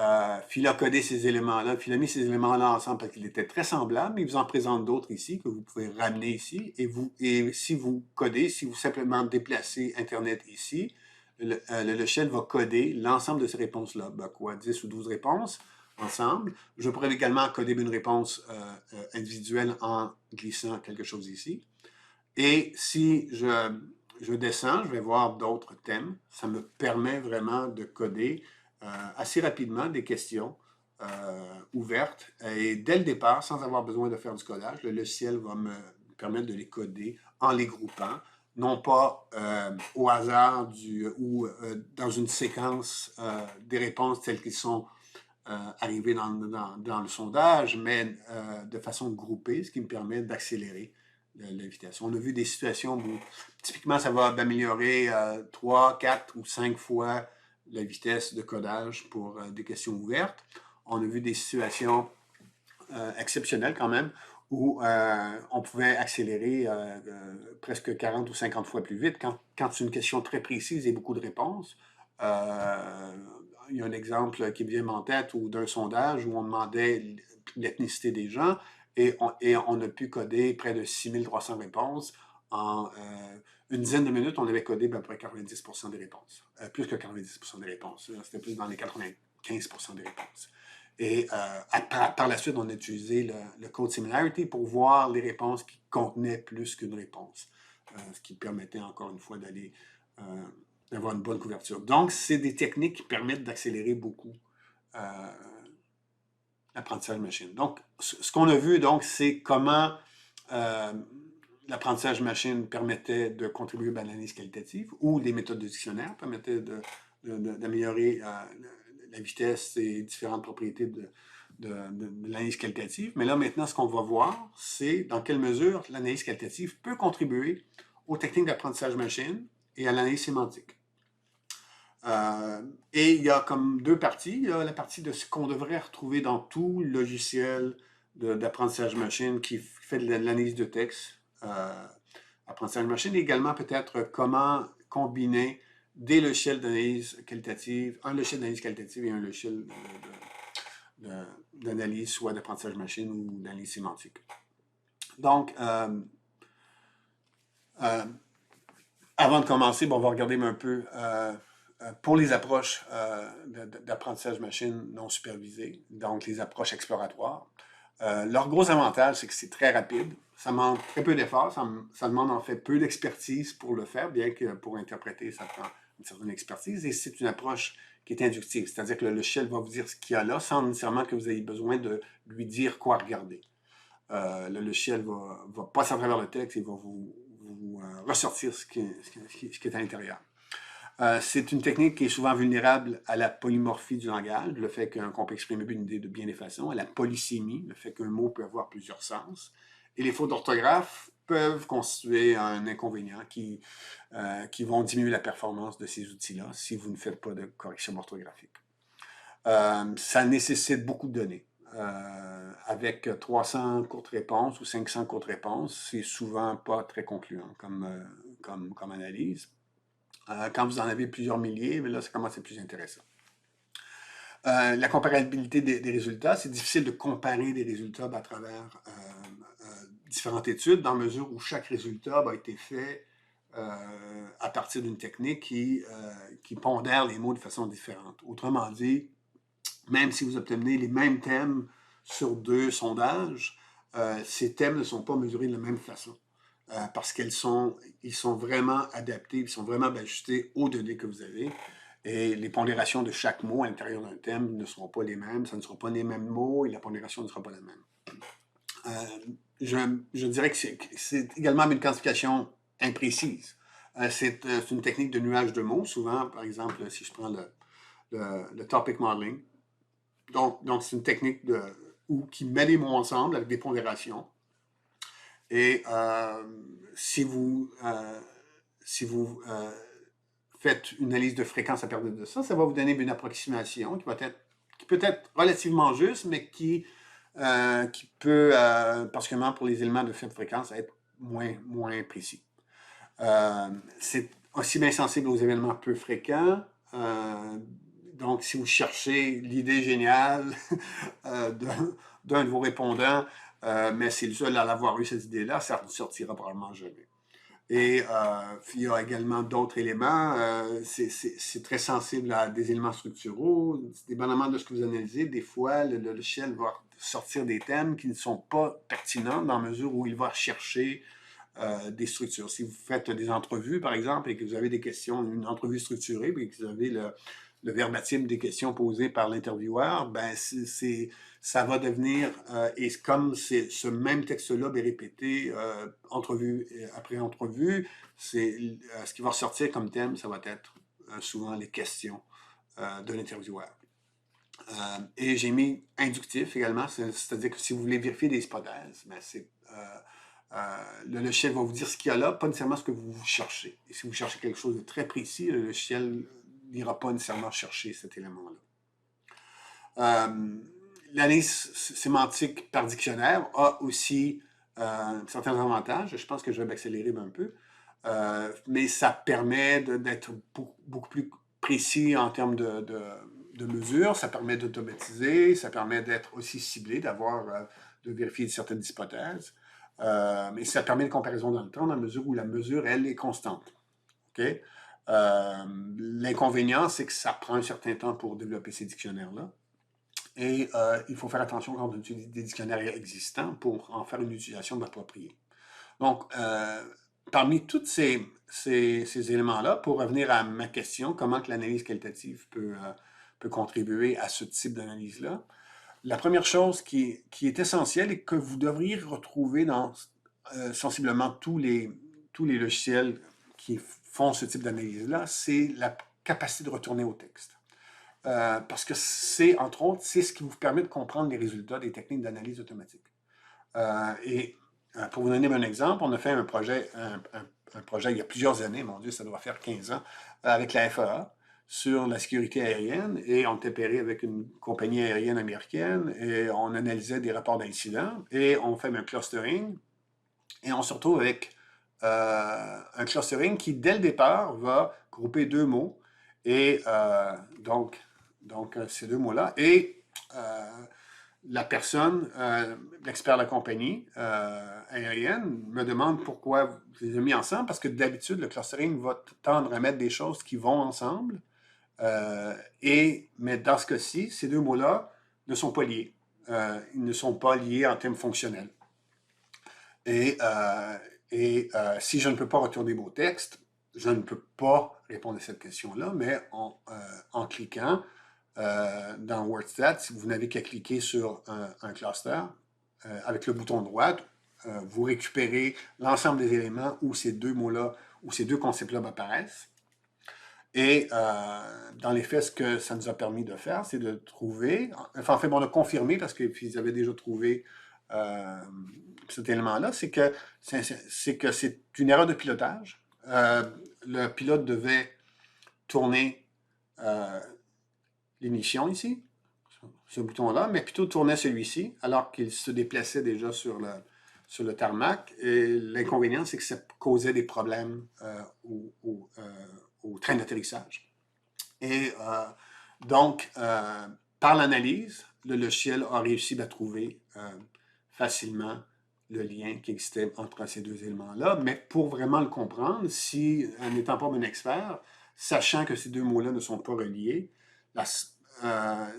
Phil a codé ces éléments-là, Phil a mis ces éléments-là ensemble parce qu'ils étaient très semblables, mais il vous en présente d'autres ici que vous pouvez ramener ici. Et si vous codez, si vous simplement déplacez Internet ici, le logiciel va coder l'ensemble de ces réponses-là. Ben, quoi, 10 ou 12 réponses ensemble. Je pourrais également coder une réponse individuelle en glissant quelque chose ici. Et si je descends, je vais voir d'autres thèmes. Ça me permet vraiment de coder assez rapidement des questions ouvertes. Et dès le départ, sans avoir besoin de faire du codage, le logiciel va me permettre de les coder en les groupant, non pas au hasard ou dans une séquence des réponses telles qu'elles sont arrivées dans le sondage, mais de façon groupée, ce qui me permet d'accélérer l'invitation. On a vu des situations où typiquement ça va améliorer 3, 4 ou 5 fois la vitesse de codage pour des questions ouvertes. On a vu des situations exceptionnelles quand même où on pouvait accélérer presque 40 ou 50 fois plus vite quand c'est une question très précise et beaucoup de réponses. Il y a un exemple qui me vient en tête d'un sondage où on demandait l'ethnicité des gens et on a pu coder près de 6300 réponses. En une dizaine de minutes, on avait codé à peu près 90% des réponses. Plus que 90% des réponses. C'était plus dans les 95% des réponses. Et par la suite, on a utilisé le code similarity pour voir les réponses qui contenaient plus qu'une réponse. Ce qui permettait encore une fois d'avoir une bonne couverture. Donc, c'est des techniques qui permettent d'accélérer beaucoup l'apprentissage machine. Donc, ce qu'on a vu, donc, c'est comment l'apprentissage machine permettait de contribuer à l'analyse qualitative ou les méthodes de dictionnaire permettaient d'améliorer la vitesse et différentes propriétés de l'analyse qualitative. Mais là, maintenant, ce qu'on va voir, c'est dans quelle mesure l'analyse qualitative peut contribuer aux techniques d'apprentissage machine et à l'analyse sémantique. Et il y a comme deux parties. Il y a la partie de ce qu'on devrait retrouver dans tout logiciel d'apprentissage machine qui fait de l'analyse de texte. Apprentissage machine, et également peut-être comment combiner des logiciels d'analyse qualitative, un logiciel d'analyse qualitative et un logiciel d'analyse soit d'apprentissage machine ou d'analyse sémantique. Donc, avant de commencer, bon, on va regarder un peu pour les approches d'apprentissage machine non supervisées, donc les approches exploratoires. Leur gros avantage, c'est que c'est très rapide. Ça demande très peu d'efforts. Ça demande en fait peu d'expertise pour le faire, bien que pour interpréter, ça prend une certaine expertise. Et c'est une approche qui est inductive, c'est-à-dire que le logiciel va vous dire ce qu'il y a là sans nécessairement que vous ayez besoin de lui dire quoi regarder. Le logiciel ne va passer à travers le texte et va vous ressortir ce qui est à l'intérieur. C'est une technique qui est souvent vulnérable à la polymorphie du langage, le fait qu'on peut exprimer une idée de bien des façons, à la polysémie, le fait qu'un mot peut avoir plusieurs sens. Et les fautes d'orthographe peuvent constituer un inconvénient qui vont diminuer la performance de ces outils-là si vous ne faites pas de correction orthographique. Ça nécessite beaucoup de données. Avec 300 courtes réponses ou 500 courtes réponses, c'est souvent pas très concluant comme analyse. Quand vous en avez plusieurs milliers, là, ça commence à être plus intéressant. La comparabilité des résultats, c'est difficile de comparer des résultats à travers différentes études, dans la mesure où chaque résultat a été fait à partir d'une technique qui pondère les mots de façon différente. Autrement dit, même si vous obtenez les mêmes thèmes sur deux sondages, ces thèmes ne sont pas mesurés de la même façon. Parce qu'ils sont vraiment adaptés, ils sont vraiment ajustés aux données que vous avez. Et les pondérations de chaque mot à l'intérieur d'un thème ne seront pas les mêmes, ce ne seront pas les mêmes mots et la pondération ne sera pas la même. Je dirais que c'est également une quantification imprécise. C'est une technique de nuage de mots. Souvent, par exemple, si je prends le topic modeling, donc c'est une technique qui met les mots ensemble avec des pondérations. Et si vous faites une analyse de fréquence à partir de ça, ça va vous donner une approximation qui peut être relativement juste, mais qui peut, particulièrement pour les éléments de faible fréquence, être moins précis. C'est aussi bien sensible aux événements peu fréquents. Donc, si vous cherchez l'idée géniale d'un de vos répondants, mais c'est le seul à l'avoir eu cette idée-là, ça ne sortira probablement jamais. Et il y a également d'autres éléments. C'est très sensible à des éléments structuraux. Dépendamment de ce que vous analysez, des fois, le logiciel va sortir des thèmes qui ne sont pas pertinents dans la mesure où il va chercher des structures. Si vous faites des entrevues, par exemple, et que vous avez des questions, une entrevue structurée, et que vous avez le verbatim des questions posées par l'intervieweur, ben ça va devenir, et comme ce même texte-là est répété entrevue après entrevue, ce qui va ressortir comme thème, ça va être souvent les questions de l'intervieweur. Et j'ai mis inductif également, c'est-à-dire que si vous voulez vérifier des hypothèses, ben le logiciel va vous dire ce qu'il y a là, pas nécessairement ce que vous cherchez. Et si vous cherchez quelque chose de très précis, le logiciel n'ira pas nécessairement chercher cet élément-là. L'analyse sémantique par dictionnaire a aussi certains avantages. Je pense que je vais m'accélérer un peu. Mais ça permet d'être beaucoup plus précis en termes de mesures. Ça permet d'automatiser. Ça permet d'être aussi ciblé, de vérifier certaines hypothèses. Mais ça permet une comparaison dans le temps, dans la mesure où la mesure, elle, est constante. Okay? L'inconvénient, c'est que ça prend un certain temps pour développer ces dictionnaires-là. Et il faut faire attention quand on utilise des dictionnaires existants pour en faire une utilisation appropriée. Donc, parmi tous ces éléments-là, pour revenir à ma question, comment que l'analyse qualitative peut contribuer à ce type d'analyse-là, la première chose qui est essentielle et que vous devriez retrouver dans sensiblement tous les logiciels qui font ce type d'analyse-là, c'est la capacité de retourner au texte. Parce que c'est, entre autres, c'est ce qui vous permet de comprendre les résultats des techniques d'analyse automatique. Pour vous donner un exemple, on a fait un projet il y a plusieurs années, mon Dieu, ça doit faire 15 ans, avec la FAA sur la sécurité aérienne, et on était pairé avec une compagnie aérienne américaine, et on analysait des rapports d'incidents, et on fait un clustering, et on se retrouve avec un clustering qui, dès le départ, va grouper deux mots, et donc ces deux mots-là, et la personne, l'expert de la compagnie aérienne, me demande pourquoi vous les avez mis ensemble, parce que d'habitude, le clustering va tendre à mettre des choses qui vont ensemble, mais dans ce cas-ci, ces deux mots-là ne sont pas liés. Ils ne sont pas liés en termes fonctionnels. Et si je ne peux pas retourner vos textes, je ne peux pas répondre à cette question-là, mais en cliquant dans WordStat, si vous n'avez qu'à cliquer sur un cluster, avec le bouton droit, vous récupérez l'ensemble des éléments où ces deux mots-là, où ces deux concepts-là apparaissent. Et dans les faits, ce que ça nous a permis de faire, c'est de trouver, enfin, en fait, on a confirmé, parce qu'ils avaient déjà trouvé cet élément-là, c'est que c'est une erreur de pilotage. Le pilote devait tourner l'émission ici, ce bouton-là, mais plutôt tourner celui-ci, alors qu'il se déplaçait déjà sur le tarmac. Et l'inconvénient, c'est que ça causait des problèmes au train d'atterrissage. Et donc, par l'analyse, le logiciel a réussi à trouver facilement le lien qui existait entre ces deux éléments-là. Mais pour vraiment le comprendre, si, n'étant pas un expert, sachant que ces deux mots-là ne sont pas reliés,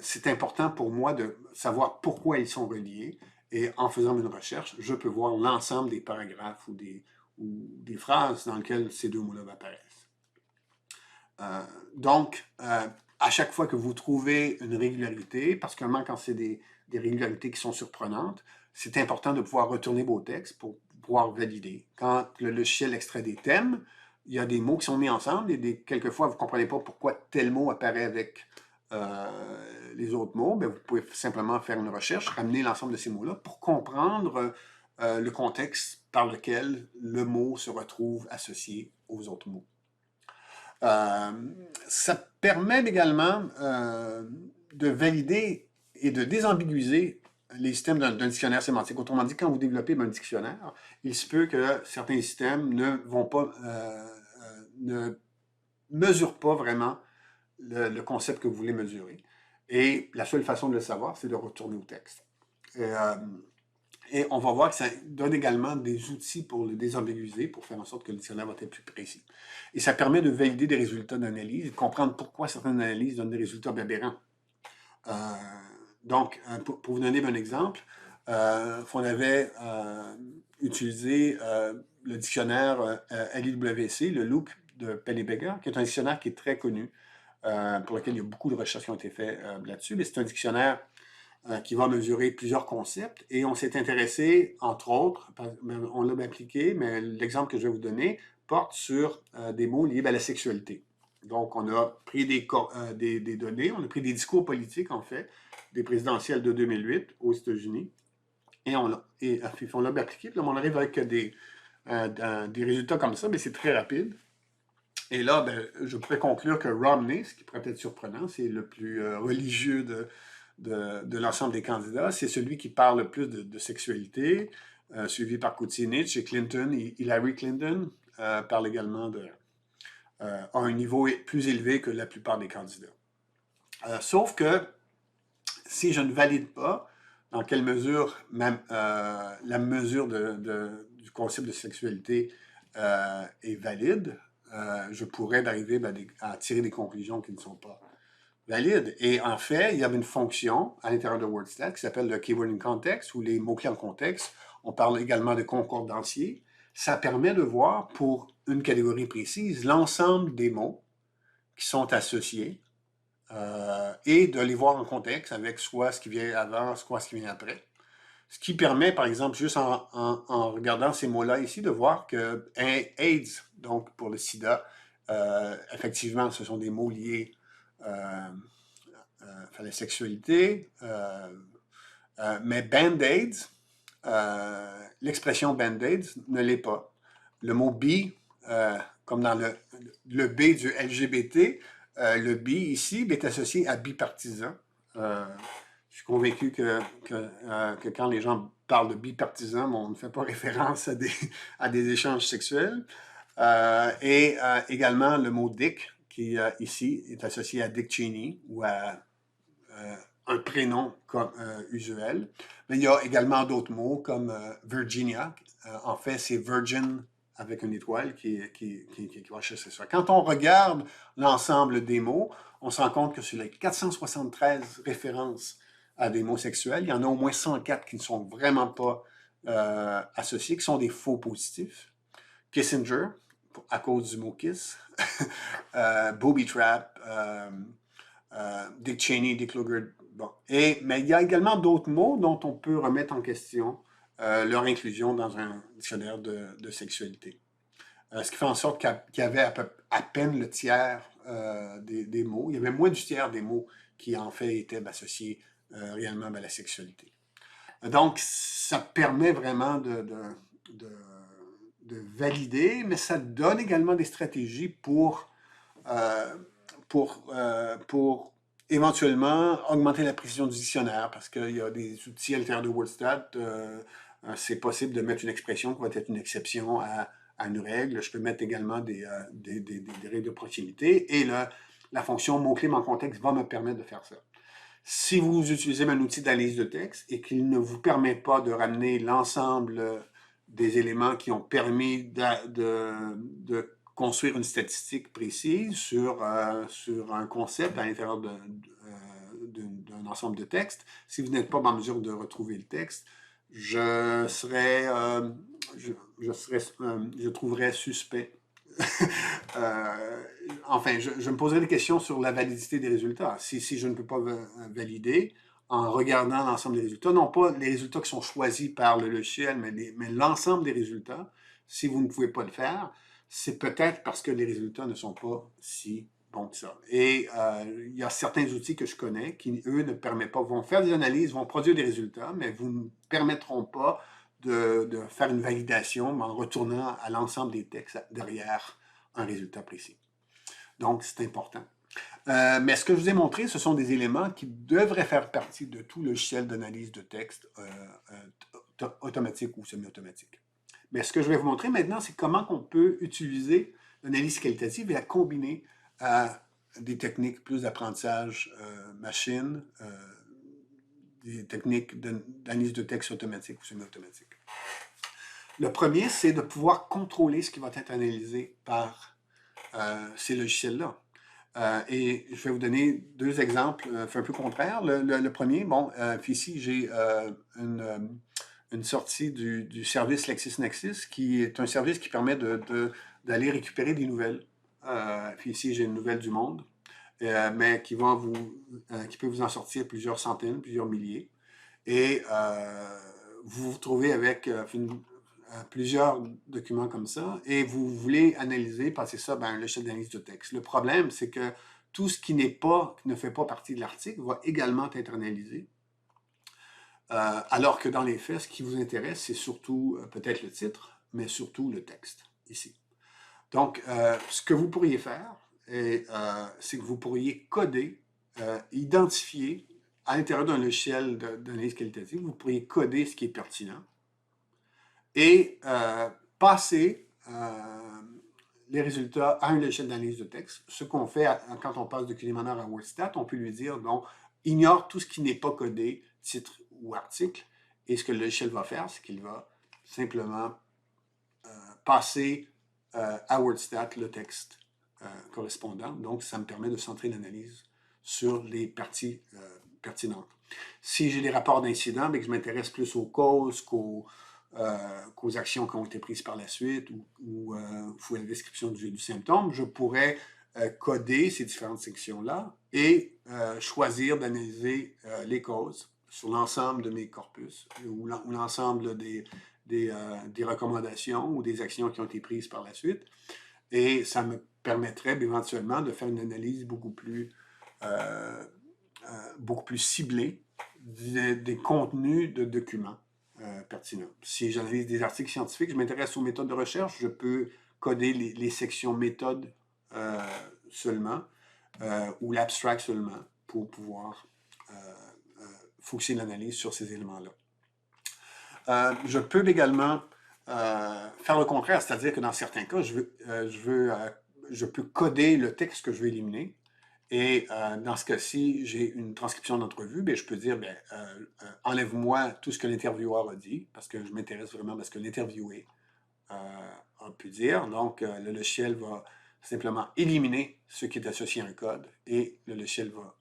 c'est important pour moi de savoir pourquoi ils sont reliés. Et en faisant une recherche, je peux voir l'ensemble des paragraphes ou des phrases dans lesquelles ces deux mots-là apparaissent. Donc, à chaque fois que vous trouvez une régularité, particulièrement quand c'est des régularités qui sont surprenantes, c'est important de pouvoir retourner vos textes pour pouvoir valider. Quand le logiciel extrait des thèmes, il y a des mots qui sont mis ensemble et quelquefois, vous ne comprenez pas pourquoi tel mot apparaît avec les autres mots. Bien, vous pouvez simplement faire une recherche, ramener l'ensemble de ces mots-là pour comprendre le contexte par lequel le mot se retrouve associé aux autres mots. Ça permet également de valider et de désambiguiser les systèmes d'un dictionnaire sémantique. Autrement dit, quand vous développez un dictionnaire, il se peut que certains systèmes ne mesurent pas vraiment le concept que vous voulez mesurer. Et la seule façon de le savoir, c'est de retourner au texte. Et on va voir que ça donne également des outils pour le désambiguiser, pour faire en sorte que le dictionnaire va être plus précis. Et ça permet de valider des résultats d'analyse, de comprendre pourquoi certaines analyses donnent des résultats aberrants. Donc, pour vous donner un exemple, on avait utilisé le dictionnaire LIWC, le Loop de Pennebaker, qui est un dictionnaire qui est très connu, pour lequel il y a beaucoup de recherches qui ont été faites là-dessus. Mais c'est un dictionnaire qui va mesurer plusieurs concepts. Et on s'est intéressé, entre autres, on l'a appliqué, mais l'exemple que je vais vous donner porte sur des mots liés à la sexualité. Donc, on a pris des données, on a pris des discours politiques, en fait, des présidentielles de 2008 aux États-Unis, et on l'a appliqué. Puis là, on arrive avec des résultats comme ça, mais c'est très rapide. Et là, ben, je pourrais conclure que Romney, ce qui pourrait être surprenant, c'est le plus religieux de l'ensemble des candidats. C'est celui qui parle le plus de sexualité, suivi par Kucinich, et Clinton, Hillary Clinton parle également à un niveau plus élevé que la plupart des candidats. Sauf que si je ne valide pas dans quelle mesure la mesure du concept de sexualité est valide, je pourrais arriver à tirer des conclusions qui ne sont pas valide. Et en fait, il y avait une fonction à l'intérieur de WordStat qui s'appelle le Keyword in Context ou les mots-clés en contexte. On parle également de concordancier. Ça permet de voir pour une catégorie précise l'ensemble des mots qui sont associés et de les voir en contexte avec soit ce qui vient avant, soit ce qui vient après. Ce qui permet, par exemple, juste en regardant ces mots-là ici, de voir que AIDS, donc pour le sida, effectivement, ce sont des mots liés à la sexualité, mais Band-Aids, l'expression Band-Aids ne l'est pas. Le mot bi, comme dans le B du LGBT, le bi ici est associé à bipartisan. Je suis convaincu que quand les gens parlent de bipartisan, on ne fait pas référence à des échanges sexuels. Et également le mot Dick, qui ici est associé à Dick Cheney ou à un prénom comme, usuel. Mais il y a également d'autres mots comme Virginia. En fait, c'est Virgin avec une étoile qui va chercher ça. Quand on regarde l'ensemble des mots, on se rend compte que sur les 473 références à des mots sexuels, il y en a au moins 104 qui ne sont vraiment pas associés, qui sont des faux positifs. Kissinger, à cause du mot kiss. Booby trap. Dick Cheney, Dick Lugar. Bon. Mais il y a également d'autres mots dont on peut remettre en question leur inclusion dans un dictionnaire de sexualité. Ce qui fait en sorte qu'il y avait à peine le tiers des mots. Il y avait moins du tiers des mots qui, en fait, étaient associés réellement à la sexualité. Donc, ça permet vraiment de valider, mais ça donne également des stratégies pour éventuellement augmenter la précision du dictionnaire, parce qu'il y a des outils à l'intérieur de WordStat. C'est possible de mettre une expression qui va être une exception à une règle. Je peux mettre également des règles de proximité, et la fonction mot-clé en contexte va me permettre de faire ça. Si vous utilisez un outil d'analyse de texte et qu'il ne vous permet pas de ramener l'ensemble des éléments qui ont permis de construire une statistique précise sur un concept à l'intérieur d'un ensemble de textes, si vous n'êtes pas en mesure de retrouver le texte, je trouverais suspect. Enfin, je me poserais des questions sur la validité des résultats. Si je ne peux pas valider en regardant l'ensemble des résultats, non pas les résultats qui sont choisis par le logiciel, mais l'ensemble des résultats, si vous ne pouvez pas le faire, c'est peut-être parce que les résultats ne sont pas si bons que ça. Et il y a certains outils que je connais qui, eux, ne permettent pas, vont faire des analyses, vont produire des résultats, mais vous ne permettront pas de faire une validation en retournant à l'ensemble des textes derrière un résultat précis. Donc, c'est important. Mais ce que je vous ai montré, ce sont des éléments qui devraient faire partie de tout logiciel d'analyse de texte automatique ou semi-automatique. Mais ce que je vais vous montrer maintenant, c'est comment on peut utiliser l'analyse qualitative et la combiner à des techniques plus d'apprentissage machine, des techniques d'analyse de texte automatique ou semi-automatique. Le premier, c'est de pouvoir contrôler ce qui va être analysé par ces logiciels-là. Et je vais vous donner deux exemples un peu contraires. Le premier, bon, ici, j'ai une sortie du service LexisNexis, qui est un service qui permet d'aller récupérer des nouvelles. Puis ici, j'ai une nouvelle du monde, mais qui peut vous en sortir plusieurs centaines, plusieurs milliers. Et vous vous trouvez avec plusieurs documents comme ça, et vous voulez analyser, passer ça à un logiciel d'analyse de texte. Le problème, c'est que tout ce qui ne fait pas partie de l'article va également être analysé. Alors que dans les faits, ce qui vous intéresse, c'est surtout peut-être le titre, mais surtout le texte, ici. Donc, ce que vous pourriez faire, c'est que vous pourriez coder, identifier, à l'intérieur d'un logiciel d'analyse qualitative, vous pourriez coder ce qui est pertinent et passer les résultats à un logiciel d'analyse de texte. Ce qu'on fait quand on passe de Kilimanjaro à WordStat, on peut lui dire, donc, ignore tout ce qui n'est pas codé, titre ou article, et ce que le logiciel va faire, c'est qu'il va simplement passer à WordStat le texte correspondant. Donc, ça me permet de centrer l'analyse sur les parties pertinentes. Si j'ai des rapports d'incidents, que je m'intéresse plus aux causes qu'aux actions qui ont été prises par la suite ou la description du symptôme, je pourrais coder ces différentes sections-là et choisir d'analyser les causes sur l'ensemble de mes corpus ou l'ensemble des recommandations ou des actions qui ont été prises par la suite. Et ça me permettrait éventuellement de faire une analyse beaucoup plus ciblée des contenus de documents pertinents. Si j'analyse des articles scientifiques, je m'intéresse aux méthodes de recherche, je peux coder les sections méthodes seulement ou l'abstract seulement pour pouvoir focuser l'analyse sur ces éléments-là. Je peux également faire le contraire, c'est-à-dire que dans certains cas, je peux coder le texte que je veux éliminer. Et dans ce cas-ci, j'ai une transcription d'entrevue, bien, je peux dire, bien, enlève-moi tout ce que l'intervieweur a dit, parce que je m'intéresse vraiment à ce que l'interviewé a pu dire. Donc, le logiciel va simplement éliminer ce qui est associé à un code et le logiciel va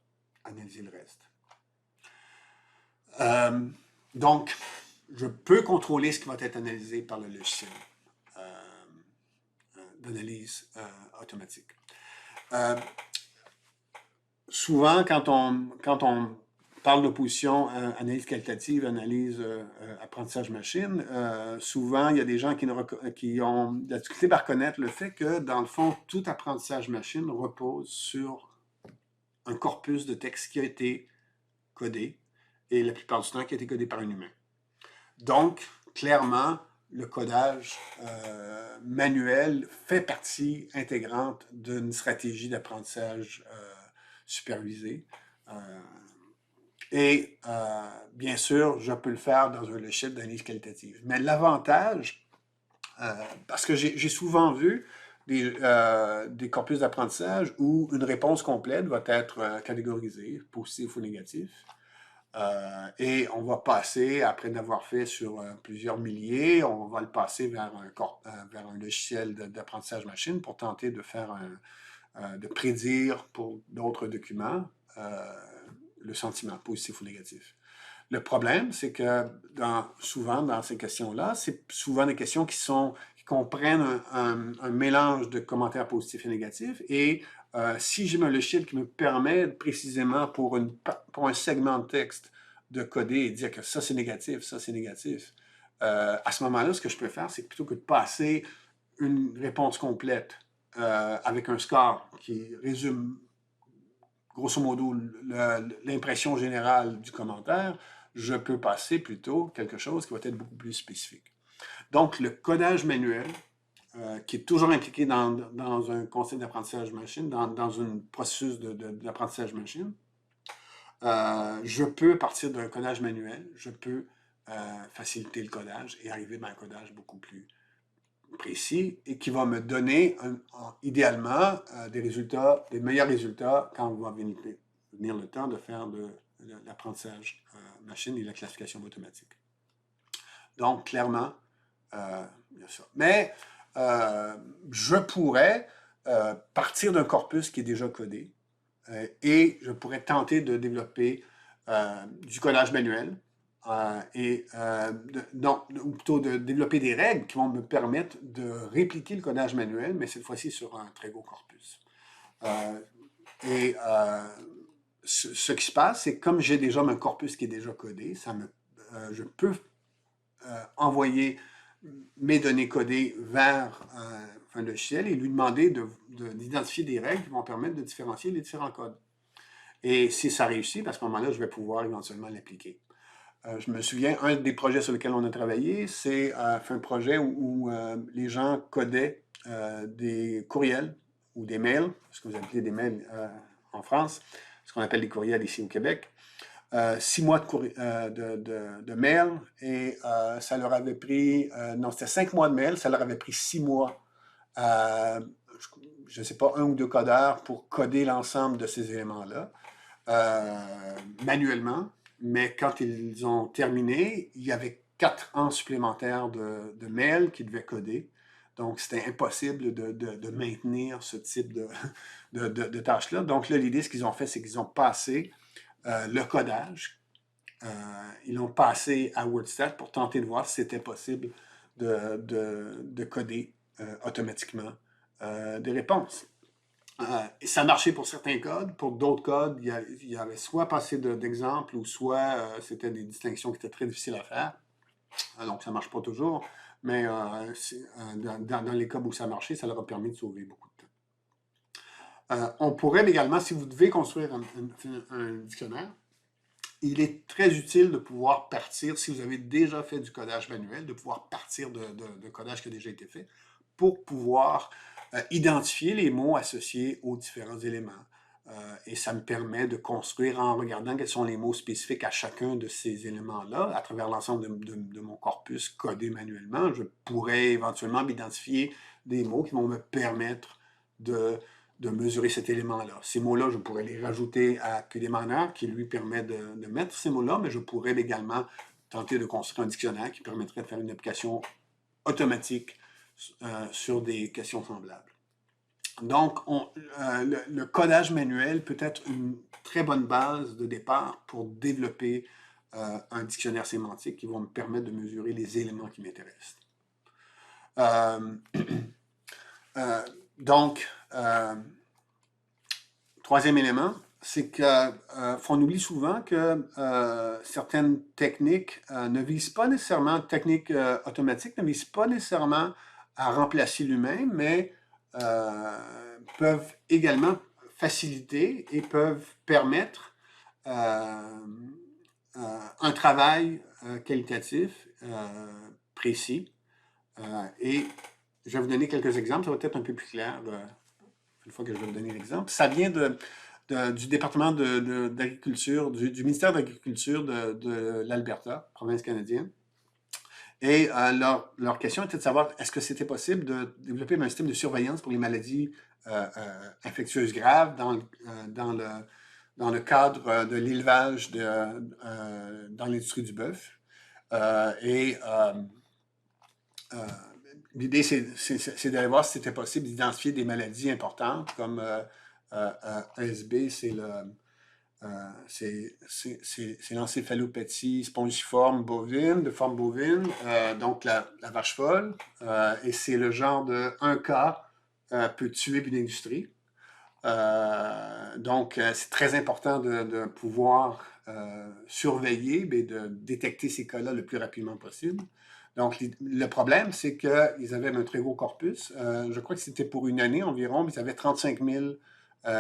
analyser le reste. Donc, je peux contrôler ce qui va être analysé par le logiciel d'analyse automatique. Souvent, quand on parle d'opposition analyse qualitative, analyse apprentissage machine, souvent, il y a des gens qui ont de la difficulté à reconnaître le fait que, dans le fond, tout apprentissage machine repose sur un corpus de texte qui a été codé, et la plupart du temps, qui a été codé par un humain. Donc, clairement, le codage manuel fait partie intégrante d'une stratégie d'apprentissage supervisé. Et bien sûr, je peux le faire dans un logiciel d'analyse qualitative. Mais l'avantage, parce que j'ai souvent vu des corpus d'apprentissage où une réponse complète va être catégorisée, positif ou négatif. Et on va passer, après d'avoir fait sur plusieurs milliers, on va le passer vers un logiciel d'apprentissage machine pour tenter de faire de prédire pour d'autres documents le sentiment, positif ou négatif. Le problème, c'est que souvent dans ces questions-là, c'est souvent des questions qui comprennent un mélange de commentaires positifs et négatifs. Et si j'ai un logiciel qui me permet précisément pour un segment de texte de coder et dire que ça c'est négatif, ça c'est négatif, à ce moment-là, ce que je peux faire, c'est plutôt que de passer une réponse complète avec un score qui résume grosso modo l'impression générale du commentaire, je peux passer plutôt quelque chose qui va être beaucoup plus spécifique. Donc, le codage manuel, qui est toujours impliqué dans un concept d'apprentissage machine, dans un processus d'apprentissage machine, je peux, à partir d'un codage manuel, je peux faciliter le codage et arriver à un codage beaucoup plus précis et qui va me donner idéalement des meilleurs résultats quand on va venir le temps de faire de l'apprentissage machine et la classification automatique. Donc, clairement, il y a ça. Mais je pourrais partir d'un corpus qui est déjà codé et je pourrais tenter de développer du codage manuel ou plutôt de développer des règles qui vont me permettre de répliquer le codage manuel, mais cette fois-ci sur un très gros corpus. Ce qui se passe, c'est que comme j'ai déjà un corpus qui est déjà codé, je peux envoyer mes données codées vers un logiciel et lui demander d'identifier des règles qui vont permettre de différencier les différents codes. Et si ça réussit, à ce moment-là, je vais pouvoir éventuellement l'appliquer. Je me souviens, un des projets sur lesquels on a travaillé, c'est un projet où les gens codaient des courriels ou des mails, ce que vous appelez des mails en France, ce qu'on appelle des courriels ici au Québec. 6 mois de mail et ça leur avait pris, non, c'était 5 mois de mail, ça leur avait pris 6 mois, je ne sais pas, 1 ou 2 codeurs pour coder l'ensemble de ces éléments-là manuellement. Mais quand ils ont terminé, il y avait 4 ans supplémentaires de mails qu'ils devaient coder. Donc, c'était impossible de maintenir ce type de tâches-là. Donc là, l'idée, ce qu'ils ont fait, c'est qu'ils ont passé le codage. Ils l'ont passé à WordStat pour tenter de voir si c'était possible de coder automatiquement des réponses. Et ça marchait pour certains codes. Pour d'autres codes, il y avait soit pas assez d'exemples ou soit c'était des distinctions qui étaient très difficiles à faire. Donc, ça ne marche pas toujours. Mais dans les cas où ça a marché, ça leur a permis de sauver beaucoup de temps. On pourrait également, si vous devez construire un dictionnaire, il est très utile de pouvoir partir, si vous avez déjà fait du codage manuel, de pouvoir partir de codage qui a déjà été fait pour pouvoir identifier les mots associés aux différents éléments. Et ça me permet de construire en regardant quels sont les mots spécifiques à chacun de ces éléments-là, à travers l'ensemble de mon corpus codé manuellement. Je pourrais éventuellement m'identifier des mots qui vont me permettre de mesurer cet élément-là. Ces mots-là, je pourrais les rajouter à QDMiner qui lui permet de mettre ces mots-là, mais je pourrais également tenter de construire un dictionnaire qui permettrait de faire une application automatique sur des questions semblables. Donc, le codage manuel peut être une très bonne base de départ pour développer un dictionnaire sémantique qui va me permettre de mesurer les éléments qui m'intéressent. Donc, troisième élément, c'est qu'on oublie souvent que certaines techniques ne visent pas nécessairement, techniques automatiques ne visent pas nécessairement à remplacer l'humain, mais peuvent également faciliter et peuvent permettre un travail qualitatif, précis. Et je vais vous donner quelques exemples, ça va être un peu plus clair une fois que je vais vous donner l'exemple. Ça vient du département d'agriculture, du ministère de l'Agriculture de l'Alberta, province canadienne. Et leur question était de savoir est-ce que c'était possible de développer un système de surveillance pour les maladies infectieuses graves dans le cadre de l'élevage dans l'industrie du bœuf. L'idée, c'est d'aller voir si c'était possible d'identifier des maladies importantes comme ESB, c'est l'encéphalopathie spongiforme bovine, de forme bovine, donc la vache folle, et c'est le genre de un cas peut tuer une industrie. Donc, c'est très important de pouvoir surveiller et de détecter ces cas-là le plus rapidement possible. Donc, le problème, c'est qu'ils avaient un très gros corpus. Je crois que c'était pour une année environ, mais ils avaient 35 000,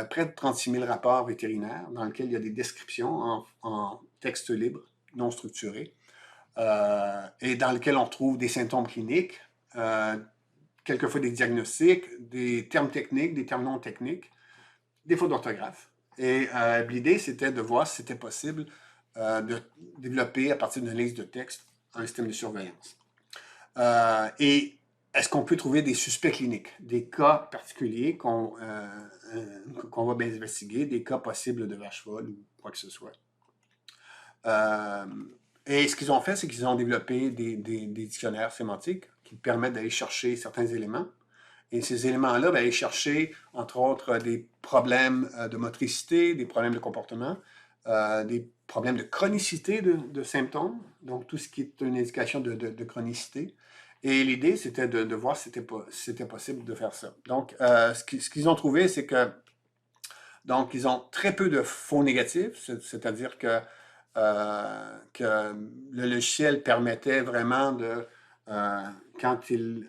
près de 36 000 rapports vétérinaires dans lesquels il y a des descriptions en texte libre, non structuré, et dans lesquels on retrouve des symptômes cliniques, quelquefois des diagnostics, des termes techniques, des termes non techniques, des fautes d'orthographe. Et l'idée, c'était de voir si c'était possible de développer, à partir d'une liste de texte, un système de surveillance. Et est-ce qu'on peut trouver des suspects cliniques, des cas particuliers qu'on va bien investiguer, des cas possibles de vache folle ou quoi que ce soit. Et ce qu'ils ont fait, c'est qu'ils ont développé des dictionnaires sémantiques qui permettent d'aller chercher certains éléments. Et ces éléments-là, aller chercher, entre autres, des problèmes de motricité, des problèmes de comportement, des problèmes de chronicité de symptômes, donc tout ce qui est une indication de chronicité. Et l'idée, c'était de voir si c'était possible de faire ça. Donc, ce qu'ils ont trouvé, c'est que donc, ils ont très peu de faux négatifs, c'est-à-dire que le logiciel permettait vraiment de, quand il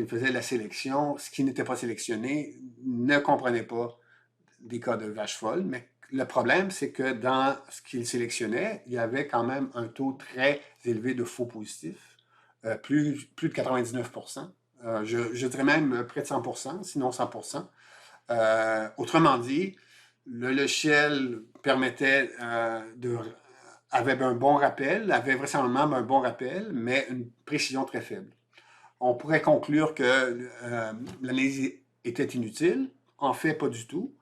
faisait la sélection, ce qui n'était pas sélectionné ne comprenait pas des cas de vache folle, mais le problème, c'est que dans ce qu'il sélectionnait, il y avait quand même un taux très élevé de faux positifs, plus de 99%. Je dirais même près de 100%, sinon 100%. Autrement dit, le logiciel permettait avait un bon rappel, avait vraisemblablement un bon rappel, mais une précision très faible. On pourrait conclure que l'analyse était inutile. En fait, pas du tout.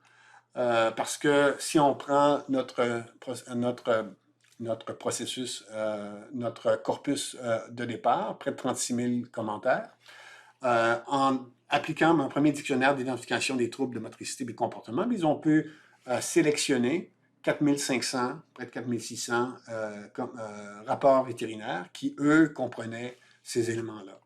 Parce que si on prend notre processus, notre corpus de départ, près de 36 000 commentaires, en appliquant un premier dictionnaire d'identification des troubles de motricité et de comportement, ils ont pu sélectionner 4500, près de 4600 rapports vétérinaires qui, eux, comprenaient ces éléments-là.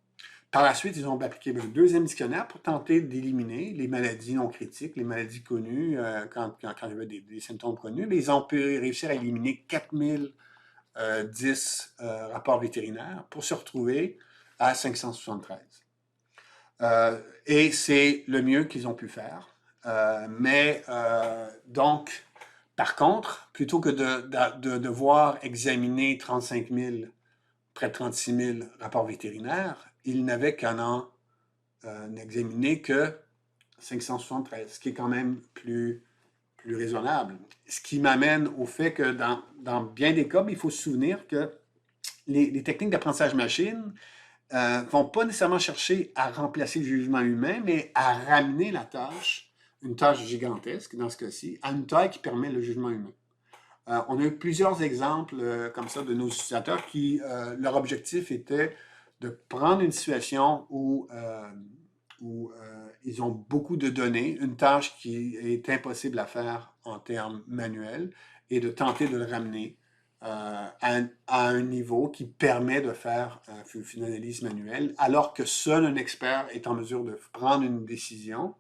Par la suite, ils ont appliqué un deuxième dictionnaire pour tenter d'éliminer les maladies non critiques, les maladies connues, quand il y avait des symptômes connus. Mais ils ont pu réussir à éliminer 4010 rapports vétérinaires pour se retrouver à 573. Et c'est le mieux qu'ils ont pu faire. Donc, par contre, plutôt que de devoir examiner 35 000, près de 36 000 rapports vétérinaires, ils n'avaient qu'à en examiner que 573, ce qui est quand même plus raisonnable. Ce qui m'amène au fait que dans bien des cas, il faut se souvenir que les techniques d'apprentissage machine ne vont pas nécessairement chercher à remplacer le jugement humain, mais à ramener la tâche, une tâche gigantesque dans ce cas-ci, à une taille qui permet le jugement humain. On a eu plusieurs exemples comme ça de nos utilisateurs qui, leur objectif était de prendre une situation où ils ont beaucoup de données, une tâche qui est impossible à faire en termes manuels, et de tenter de le ramener à un niveau qui permet de faire une analyse manuelle, alors que seul un expert est en mesure de prendre une décision.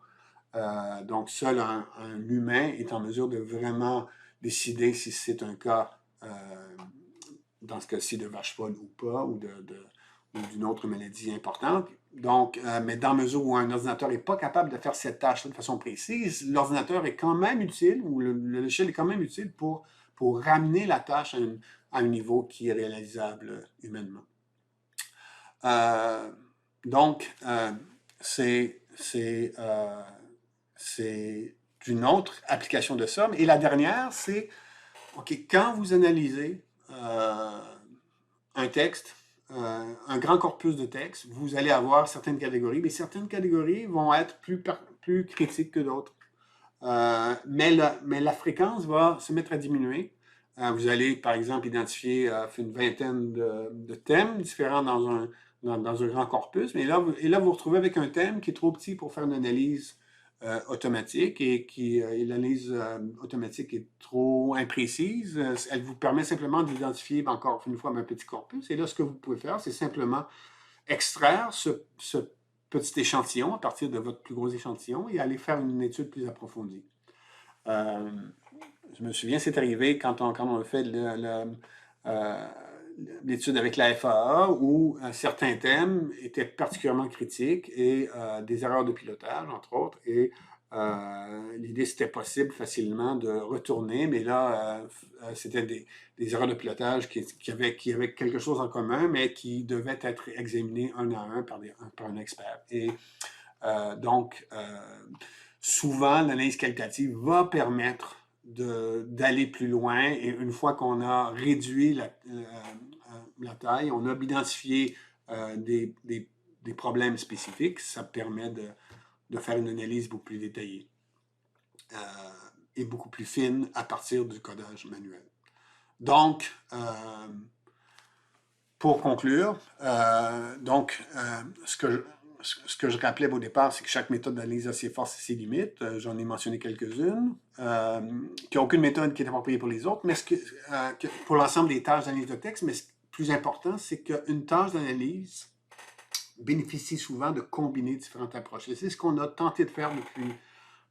Donc, seul un humain est en mesure de vraiment décider si c'est un cas, dans ce cas-ci, de vache folle ou pas, ou d'une autre maladie importante. Donc, mais dans la mesure où un ordinateur n'est pas capable de faire cette tâche-là de façon précise, l'ordinateur est quand même utile, ou le logiciel est quand même utile pour ramener la tâche à un niveau qui est réalisable humainement. Donc, c'est une autre application de ça. Et la dernière, c'est, OK, quand vous analysez un texte, un grand corpus de texte, vous allez avoir certaines catégories, mais certaines catégories vont être plus critiques que d'autres. Mais la fréquence va se mettre à diminuer. Vous allez, par exemple, identifier une vingtaine de thèmes différents dans un grand corpus, mais là, vous vous retrouvez avec un thème qui est trop petit pour faire une analyse automatique et l'analyse automatique est trop imprécise. Elle vous permet simplement d'identifier, encore une fois, un petit corpus. Et là, ce que vous pouvez faire, c'est simplement extraire ce petit échantillon à partir de votre plus gros échantillon et aller faire une étude plus approfondie. Je me souviens, c'est arrivé quand on a fait l'étude avec la FAA où certains thèmes étaient particulièrement critiques et des erreurs de pilotage, entre autres, et l'idée, c'était possible facilement de retourner, mais là, c'était des erreurs de pilotage qui avaient quelque chose en commun, mais qui devaient être examinées un à un par un expert. Et donc, souvent, l'analyse qualitative va permettre d'aller plus loin, et une fois qu'on a réduit la taille, on a identifié des problèmes spécifiques, ça permet de faire une analyse beaucoup plus détaillée et beaucoup plus fine à partir du codage manuel. Donc, pour conclure, ce que je rappelais au départ, c'est que chaque méthode d'analyse a ses forces et ses limites. J'en ai mentionné quelques-unes. Qu'il n'y a aucune méthode qui est appropriée pour les autres, mais pour l'ensemble des tâches d'analyse de texte. Mais ce plus important, c'est qu'une tâche d'analyse bénéficie souvent de combiner différentes approches. Et c'est ce qu'on a tenté de faire depuis,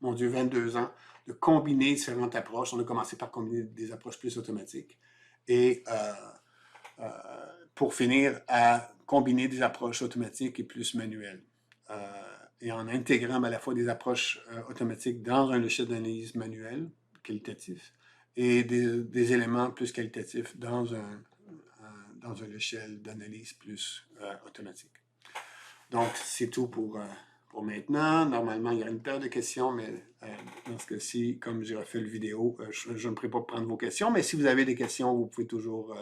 22 ans, de combiner différentes approches. On a commencé par combiner des approches plus automatiques. Et pour finir à combiner des approches automatiques et plus manuelles. Et en intégrant à la fois des approches automatiques dans un logiciel d'analyse manuel qualitatif et des éléments plus qualitatifs dans un logiciel d'analyse plus automatique. Donc, c'est tout pour maintenant. Normalement, il y a une paire de questions, mais dans ce cas-ci, comme j'ai refait le vidéo, je ne pourrai pas prendre vos questions. Mais si vous avez des questions, vous pouvez toujours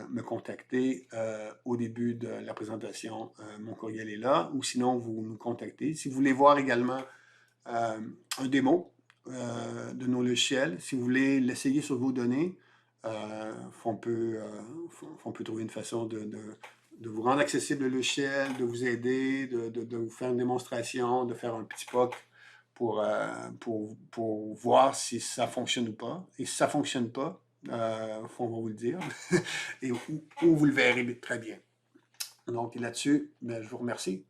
me contacter au début de la présentation. Mon courriel est là. Ou sinon, vous nous contactez. Si vous voulez voir également un démo de nos logiciels, si vous voulez l'essayer sur vos données, on peut trouver une façon de vous rendre accessible le logiciel, de vous aider, de vous faire une démonstration, de faire un petit POC pour voir si ça fonctionne ou pas. Et si ça ne fonctionne pas, on va vous le dire, et où vous le verrez très bien. Donc là-dessus, ben, je vous remercie.